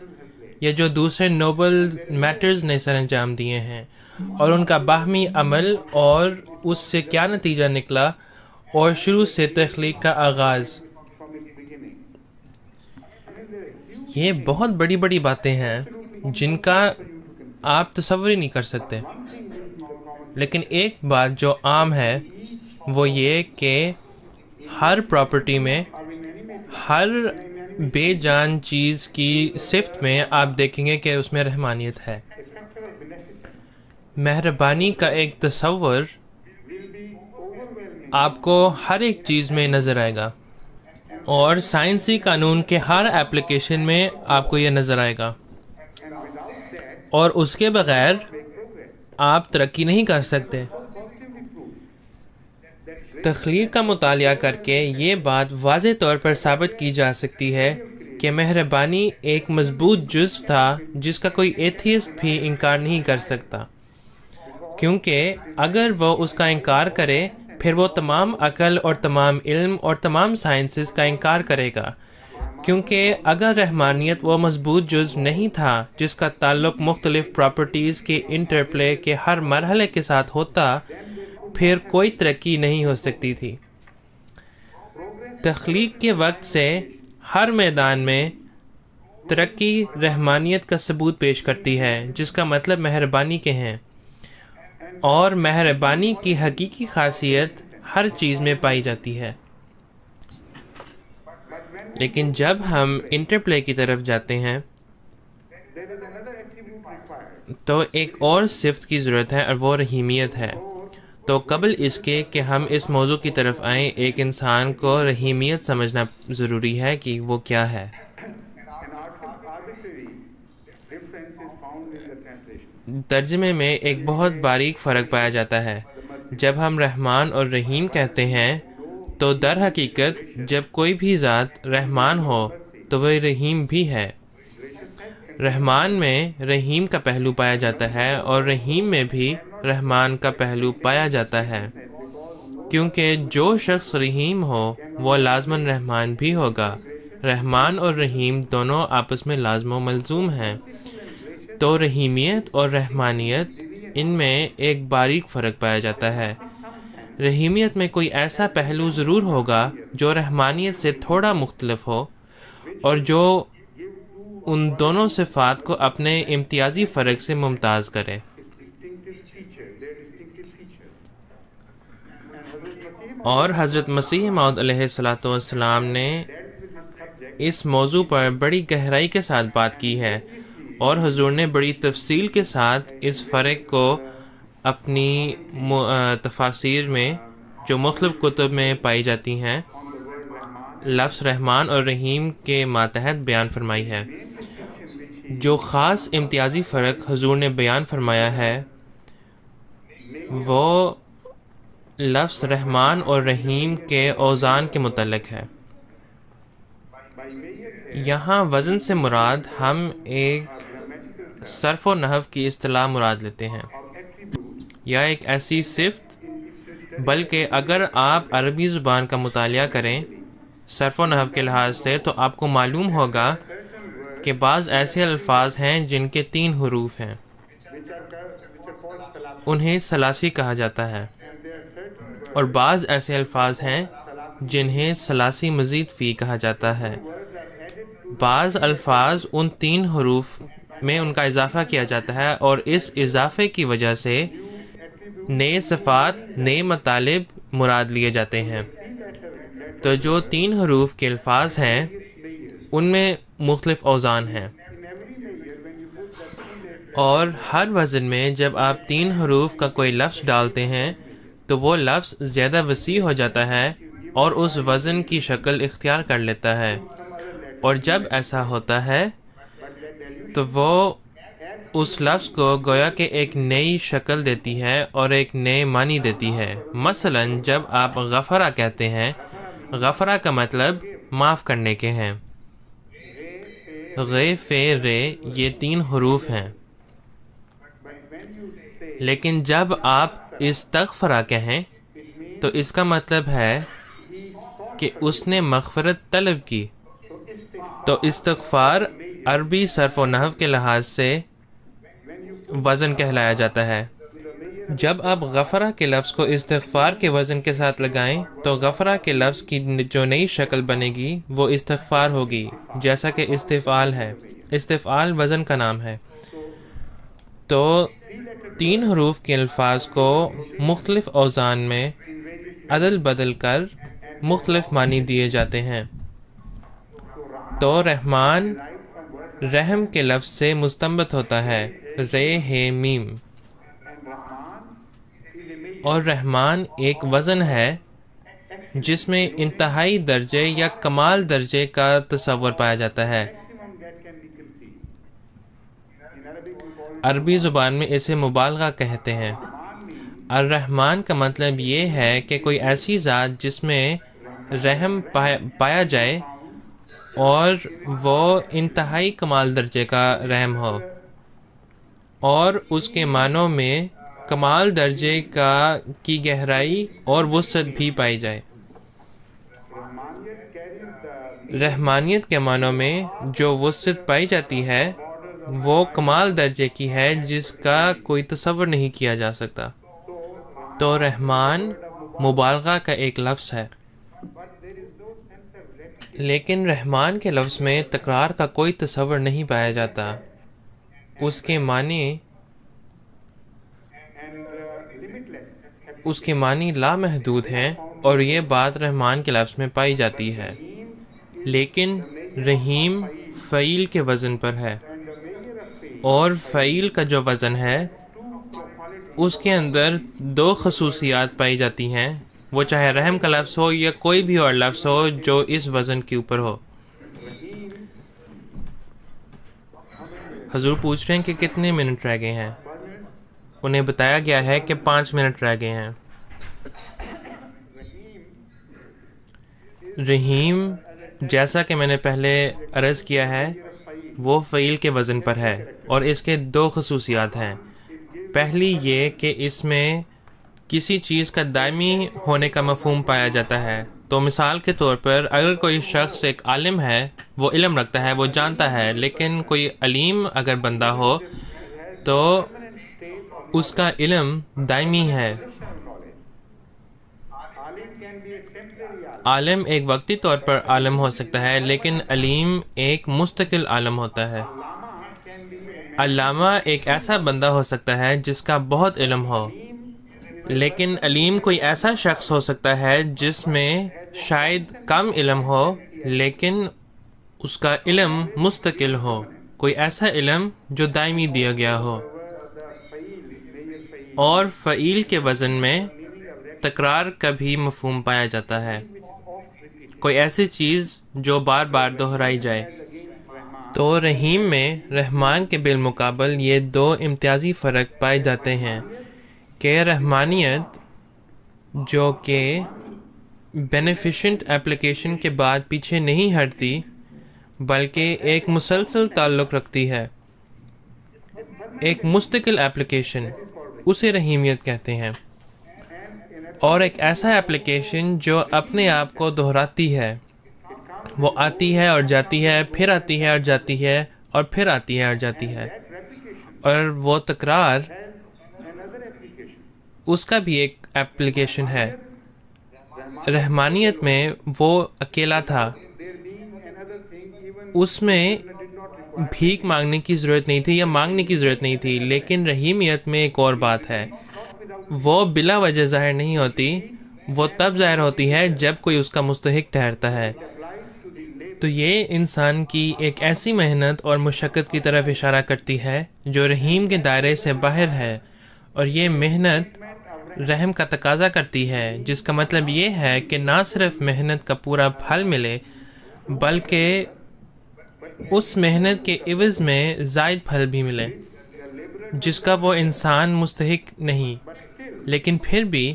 یہ جو دوسرے نوبل میٹرز نے سر انجام دیے ہیں، اور ان کا باہمی عمل اور اس سے کیا نتیجہ نکلا، اور شروع سے تخلیق کا آغاز. یہ بہت بڑی بڑی باتیں ہیں جن کا آپ تصور ہی نہیں کر سکتے. لیکن ایک بات جو عام ہے وہ یہ کہ ہر پراپرٹی میں، ہر بے جان چیز کی صفت میں آپ دیکھیں گے کہ اس میں رحمانیت ہے. مہربانی کا ایک تصور آپ کو ہر ایک چیز میں نظر آئے گا، اور سائنسی قانون کے ہر ایپلیکیشن میں آپ کو یہ نظر آئے گا، اور اس کے بغیر آپ ترقی نہیں کر سکتے. تخلیق کا مطالعہ کر کے یہ بات واضح طور پر ثابت کی جا سکتی ہے کہ مہربانی ایک مضبوط جزو تھا جس کا کوئی ایتھیسٹ بھی انکار نہیں کر سکتا، کیونکہ اگر وہ اس کا انکار کرے پھر وہ تمام عقل اور تمام علم اور تمام سائنسز کا انکار کرے گا. کیونکہ اگر رحمانیت وہ مضبوط جزو نہیں تھا جس کا تعلق مختلف پراپرٹیز کے انٹرپلے کے ہر مرحلے کے ساتھ ہوتا، پھر کوئی ترقی نہیں ہو سکتی تھی. تخلیق کے وقت سے ہر میدان میں ترقی رحمانیت کا ثبوت پیش کرتی ہے، جس کا مطلب مہربانی کے ہیں، اور مہربانی کی حقیقی خاصیت ہر چیز میں پائی جاتی ہے. لیکن جب ہم انٹرپلے کی طرف جاتے ہیں تو ایک اور صفت کی ضرورت ہے، اور وہ رحیمیت ہے. تو قبل اس کے کہ ہم اس موضوع کی طرف آئیں، ایک انسان کو رحیمیت سمجھنا ضروری ہے کہ وہ کیا ہے. ترجمے میں ایک بہت باریک فرق پایا جاتا ہے. جب ہم رحمان اور رحیم کہتے ہیں تو در حقیقت جب کوئی بھی ذات رحمان ہو تو وہ رحیم بھی ہے. رحمان میں رحیم کا پہلو پایا جاتا ہے، اور رحیم میں بھی رحمان کا پہلو پایا جاتا ہے، کیونکہ جو شخص رحیم ہو وہ لازماً رحمان بھی ہوگا. رحمان اور رحیم دونوں آپس میں لازم و ملزوم ہیں. تو رحیمیت اور رحمانیت، ان میں ایک باریک فرق پایا جاتا ہے. رحیمیت میں کوئی ایسا پہلو ضرور ہوگا جو رحمانیت سے تھوڑا مختلف ہو، اور جو ان دونوں صفات کو اپنے امتیازی فرق سے ممتاز کرے. اور حضرت مسیح موعود علیہ السلام نے اس موضوع پر بڑی گہرائی کے ساتھ بات کی ہے، اور حضور نے بڑی تفصیل کے ساتھ اس فرق کو اپنی تفاسیر میں جو مختلف کتب میں پائی جاتی ہیں لفظ رحمان اور رحیم کے ماتحت بیان فرمائی ہے. جو خاص امتیازی فرق حضور نے بیان فرمایا ہے وہ لفظ رحمان اور رحیم کے اوزان کے متعلق ہے. یہاں وزن سے مراد ہم ایک صرف و نحو کی اصطلاح مراد لیتے ہیں. یا ایک ایسی صفت، بلکہ اگر آپ عربی زبان کا مطالعہ کریں صرف و نحو کے لحاظ سے تو آپ کو معلوم ہوگا کہ بعض ایسے الفاظ ہیں جن کے 3 حروف ہیں، انہیں ثلاثی کہا جاتا ہے، اور بعض ایسے الفاظ ہیں جنہیں ثلاثی مزید فی کہا جاتا ہے۔ بعض الفاظ ان 3 حروف میں ان کا اضافہ کیا جاتا ہے، اور اس اضافے کی وجہ سے نئے صفات، نئے مطالب مراد لیے جاتے ہیں۔ تو جو 3 حروف کے الفاظ ہیں ان میں مختلف اوزان ہیں، اور ہر وزن میں جب آپ 3 حروف کا کوئی لفظ ڈالتے ہیں تو وہ لفظ زیادہ وسیع ہو جاتا ہے اور اس وزن کی شکل اختیار کر لیتا ہے، اور جب ایسا ہوتا ہے تو وہ اس لفظ کو گویا کہ ایک نئی شکل دیتی ہے اور ایک نئے معنی دیتی ہے۔ مثلا جب آپ غفرہ کہتے ہیں، غفرہ کا مطلب معاف کرنے کے ہیں، غ ف ر یہ 3 حروف ہیں، لیکن جب آپ استغفرہ کہیں تو اس کا مطلب ہے کہ اس نے مغفرت طلب کی۔ تو استغفار عربی صرف و نحو کے لحاظ سے وزن کہلایا جاتا ہے۔ جب آپ غفرہ کے لفظ کو استغفار کے وزن کے ساتھ لگائیں تو غفرہ کے لفظ کی جو نئی شکل بنے گی وہ استغفار ہوگی، جیسا کہ استفعال ہے۔ استفعال وزن کا نام ہے۔ تو 3 حروف کے الفاظ کو مختلف اوزان میں عدل بدل کر مختلف معنی دیے جاتے ہیں۔ تو رحمان رحم کے لفظ سے مستنبت ہوتا ہے، ر ہ میم، اور رحمان ایک وزن ہے جس میں انتہائی درجے یا کمال درجے کا تصور پایا جاتا ہے۔ عربی زبان میں اسے مبالغہ کہتے ہیں۔ الرحمن کا مطلب یہ ہے کہ کوئی ایسی ذات جس میں رحم پایا جائے اور وہ انتہائی کمال درجے کا رحم ہو، اور اس کے معنوں میں کمال درجے کی گہرائی اور وسعت بھی پائی جائے۔ رحمانیت کے معنوں میں جو وسعت پائی جاتی ہے وہ کمال درجے کی ہے جس کا کوئی تصور نہیں کیا جا سکتا۔ تو رحمان مبالغہ کا ایک لفظ ہے، لیکن رحمان کے لفظ میں تکرار کا کوئی تصور نہیں پایا جاتا۔ اس کے معنی لامحدود ہیں، اور یہ بات رحمان کے لفظ میں پائی جاتی ہے، لیکن رحیم فعیل کے وزن پر ہے، اور فعیل کا جو وزن ہے اس کے اندر 2 خصوصیات پائی جاتی ہیں، وہ چاہے رحم کا لفظ ہو یا کوئی بھی اور لفظ ہو جو اس وزن کے اوپر ہو۔ حضور پوچھ رہے ہیں کہ کتنے منٹ رہ گئے ہیں؟ انہیں بتایا گیا ہے کہ 5 منٹ رہ گئے ہیں۔ رحیم جیسا کہ میں نے پہلے عرض کیا ہے وہ فعیل کے وزن پر ہے، اور اس کے 2 خصوصیات ہیں۔ پہلی یہ کہ اس میں کسی چیز کا دائمی ہونے کا مفہوم پایا جاتا ہے۔ تو مثال کے طور پر اگر کوئی شخص ایک عالم ہے، وہ علم رکھتا ہے، وہ جانتا ہے، لیکن کوئی علیم اگر بندہ ہو تو اس کا علم دائمی ہے۔ عالم ایک وقتی طور پر عالم ہو سکتا ہے، لیکن علیم ایک مستقل عالم ہوتا ہے۔ علامہ ایک ایسا بندہ ہو سکتا ہے جس کا بہت علم ہو، لیکن علیم کوئی ایسا شخص ہو سکتا ہے جس میں شاید کم علم ہو لیکن اس کا علم مستقل ہو، کوئی ایسا علم جو دائمی دیا گیا ہو۔ اور فعیل کے وزن میں تکرار کا بھی مفہوم پایا جاتا ہے، کوئی ایسی چیز جو بار بار دہرائی جائے۔ تو رحیم میں رحمان کے بالمقابل یہ 2 امتیازی فرق پائے جاتے ہیں کہ رحمانیت جو کہ بینیفیشنٹ اپلیکیشن کے بعد پیچھے نہیں ہٹتی بلکہ ایک مسلسل تعلق رکھتی ہے، ایک مستقل اپلیکیشن اسے رحیمیت کہتے ہیں، اور ایک ایسا ایپلیکیشن جو اپنے آپ کو دہراتی ہے، وہ آتی ہے اور جاتی ہے، پھر آتی ہے اور جاتی ہے، اور پھر آتی ہے اور جاتی ہے، اور وہ تکرار اس کا بھی ایک ایپلیکیشن ہے۔ رحمانیت میں وہ اکیلا تھا، اس میں بھیک مانگنے کی ضرورت نہیں تھی یا مانگنے کی ضرورت نہیں تھی، لیکن رحیمیت میں ایک اور بات ہے، وہ بلا وجہ ظاہر نہیں ہوتی، وہ تب ظاہر ہوتی ہے جب کوئی اس کا مستحق ٹھہرتا ہے۔ تو یہ انسان کی ایک ایسی محنت اور مشقت کی طرف اشارہ کرتی ہے جو رحیم کے دائرے سے باہر ہے، اور یہ محنت رحم کا تقاضا کرتی ہے، جس کا مطلب یہ ہے کہ نہ صرف محنت کا پورا پھل ملے، بلکہ اس محنت کے عوض میں زائد پھل بھی ملے، جس کا وہ انسان مستحق نہیں، لیکن پھر بھی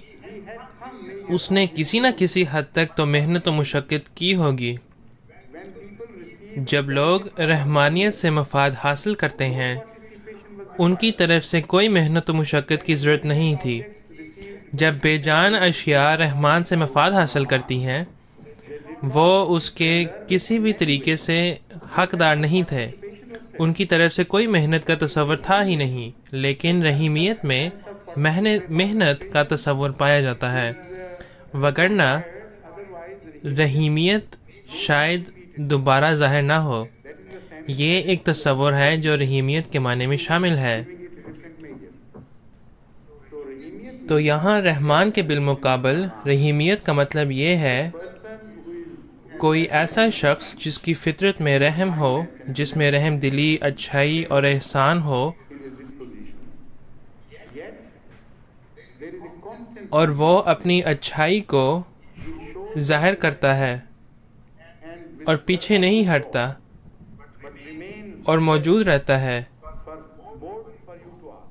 اس نے کسی نہ کسی حد تک تو محنت و مشقت کی ہوگی۔ جب لوگ رحمانیت سے مفاد حاصل کرتے ہیں، ان کی طرف سے کوئی محنت و مشقت کی ضرورت نہیں تھی۔ جب بے جان اشیاء رحمان سے مفاد حاصل کرتی ہیں، وہ اس کے کسی بھی طریقے سے حقدار نہیں تھے، ان کی طرف سے کوئی محنت کا تصور تھا ہی نہیں، لیکن رحیمیت میں محنت کا تصور پایا جاتا ہے، وگرنہ رحیمیت شاید دوبارہ ظاہر نہ ہو۔ یہ ایک تصور ہے جو رحیمیت کے معنی میں شامل ہے۔ تو یہاں رحمان کے بالمقابل رحیمیت کا مطلب یہ ہے کوئی ایسا شخص جس کی فطرت میں رحم ہو، جس میں رحم دلی، اچھائی اور احسان ہو، اور وہ اپنی اچھائی کو ظاہر کرتا ہے اور پیچھے نہیں ہٹتا اور موجود رہتا ہے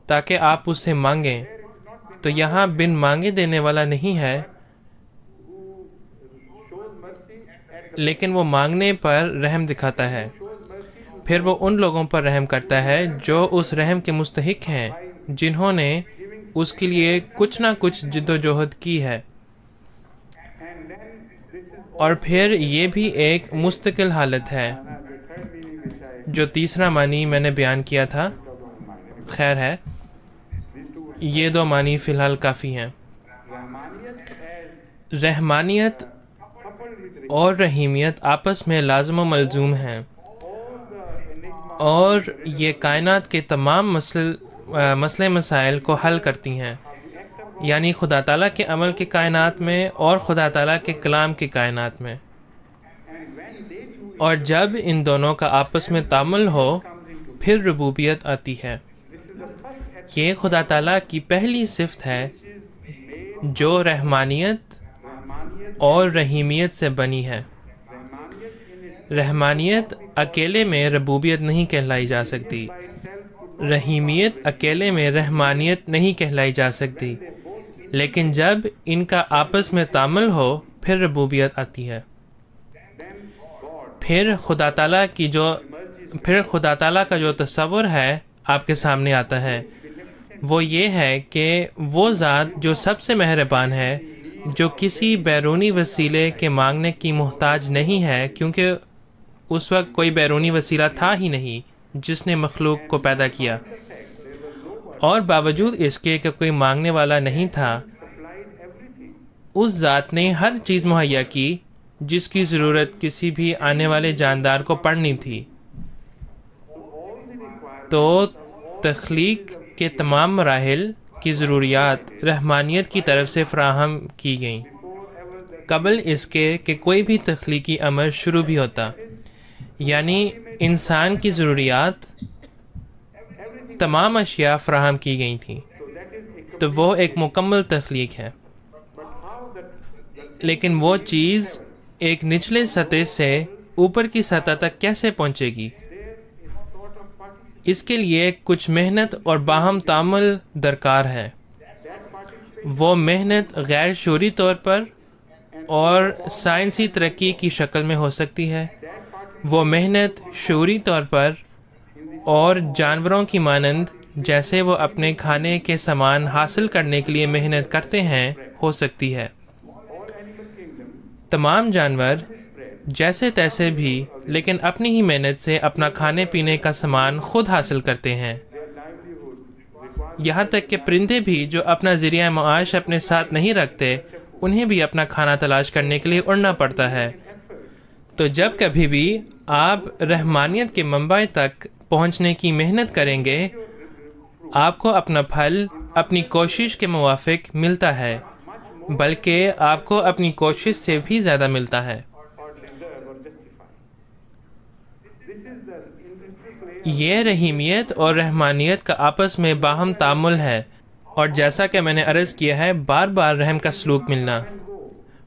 تاکہ آپ اس سے مانگیں۔ تو یہاں بن مانگے دینے والا نہیں ہے، لیکن وہ مانگنے پر رحم دکھاتا ہے، پھر وہ ان لوگوں پر رحم کرتا ہے جو اس رحم کے مستحق ہیں، جنہوں نے اس کے لیے کچھ نہ کچھ جد و جہد کی ہے۔ اور پھر یہ بھی ایک مستقل حالت ہے، جو تیسرا معنی میں نے بیان کیا تھا۔ خیر ہے، یہ دو معنی فی الحال کافی ہیں۔ رحمانیت اور رحیمیت آپس میں لازم و ملزوم ہیں، اور یہ کائنات کے تمام مسئلے مسائل کو حل کرتی ہیں، یعنی خدا تعالیٰ کے عمل کے کائنات میں اور خدا تعالیٰ کے کلام کے کائنات میں۔ اور جب ان دونوں کا آپس میں تعامل ہو، پھر ربوبیت آتی ہے۔ یہ خدا تعالیٰ کی پہلی صفت ہے جو رحمانیت اور رحیمیت سے بنی ہے۔ رحمانیت اکیلے میں ربوبیت نہیں کہلائی جا سکتی، رحیمیت اکیلے میں رحمانیت نہیں کہلائی جا سکتی، لیکن جب ان کا آپس میں تعامل ہو، پھر ربوبیت آتی ہے۔ پھر خدا تعالیٰ کا جو تصور ہے آپ کے سامنے آتا ہے، وہ یہ ہے کہ وہ ذات جو سب سے مہربان ہے، جو کسی بیرونی وسیلے کے مانگنے کی محتاج نہیں ہے، کیونکہ اس وقت کوئی بیرونی وسیلہ تھا ہی نہیں جس نے مخلوق کو پیدا کیا، اور باوجود اس کے کہ کوئی مانگنے والا نہیں تھا، اس ذات نے ہر چیز مہیا کی جس کی ضرورت کسی بھی آنے والے جاندار کو پڑنی تھی۔ تو تخلیق کے تمام مراحل کی ضروریات رحمانیت کی طرف سے فراہم کی گئیں قبل اس کے کہ کوئی بھی تخلیقی عمل شروع بھی ہوتا، یعنی انسان کی ضروریات تمام اشیاء فراہم کی گئی تھیں، تو وہ ایک مکمل تخلیق ہے۔ لیکن وہ چیز ایک نچلے سطح سے اوپر کی سطح تک کیسے پہنچے گی؟ اس کے لیے کچھ محنت اور باہم تعامل درکار ہے۔ وہ محنت غیر شعوری طور پر اور سائنسی ترقی کی شکل میں ہو سکتی ہے، وہ محنت شعوری طور پر اور جانوروں کی مانند جیسے وہ اپنے کھانے کے سامان حاصل کرنے کے لیے محنت کرتے ہیں ہو سکتی ہے۔ تمام جانور جیسے تیسے بھی لیکن اپنی ہی محنت سے اپنا کھانے پینے کا سامان خود حاصل کرتے ہیں۔ یہاں تک کہ پرندے بھی جو اپنا ذریعہ معاش اپنے ساتھ نہیں رکھتے، انہیں بھی اپنا کھانا تلاش کرنے کے لیے اڑنا پڑتا ہے۔ تو جب کبھی بھی آپ رحمانیت کے منبع تک پہنچنے کی محنت کریں گے، آپ کو اپنا پھل اپنی کوشش کے موافق ملتا ہے، بلکہ آپ کو اپنی کوشش سے بھی زیادہ ملتا ہے۔ یہ رحیمیت اور رحمانیت کا آپس میں باہم تعامل ہے، اور جیسا کہ میں نے عرض کیا ہے، بار بار رحم کا سلوک ملنا۔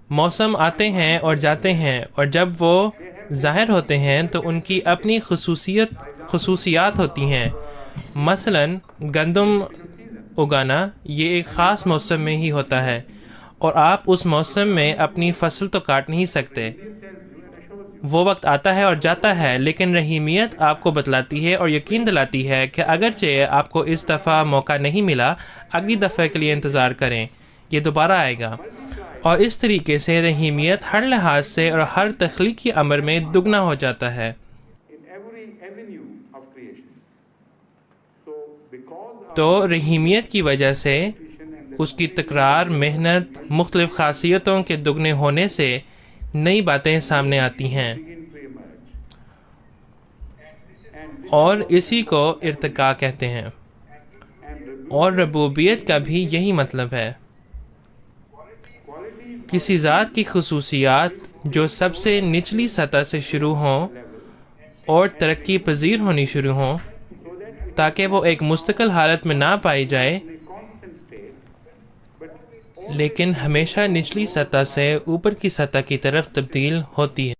موسم آتے ہیں اور جاتے ہیں، اور جب وہ ظاہر ہوتے ہیں تو ان کی اپنی خصوصیات ہوتی ہیں۔ مثلا گندم اگانا یہ ایک خاص موسم میں ہی ہوتا ہے، اور آپ اس موسم میں اپنی فصل تو کاٹ نہیں سکتے۔ وہ وقت آتا ہے اور جاتا ہے، لیکن رحیمیت آپ کو بتلاتی ہے اور یقین دلاتی ہے کہ اگرچہ آپ کو اس دفعہ موقع نہیں ملا، اگلی دفعہ کے لیے انتظار کریں، یہ دوبارہ آئے گا۔ اور اس طریقے سے رحیمیت ہر لحاظ سے اور ہر تخلیقی امر میں دگنا ہو جاتا ہے۔ تو رحیمیت کی وجہ سے اس کی تکرار، محنت، مختلف خاصیتوں کے دگنے ہونے سے نئی باتیں سامنے آتی ہیں، اور اسی کو ارتقاء کہتے ہیں۔ اور ربوبیت کا بھی یہی مطلب ہے۔ کسی ذات کی خصوصیات جو سب سے نچلی سطح سے شروع ہوں اور ترقی پذیر ہونی شروع ہوں، تاکہ وہ ایک مستقل حالت میں نہ پائی جائے، لیکن ہمیشہ نچلی سطح سے اوپر کی سطح کی طرف تبدیل ہوتی ہے۔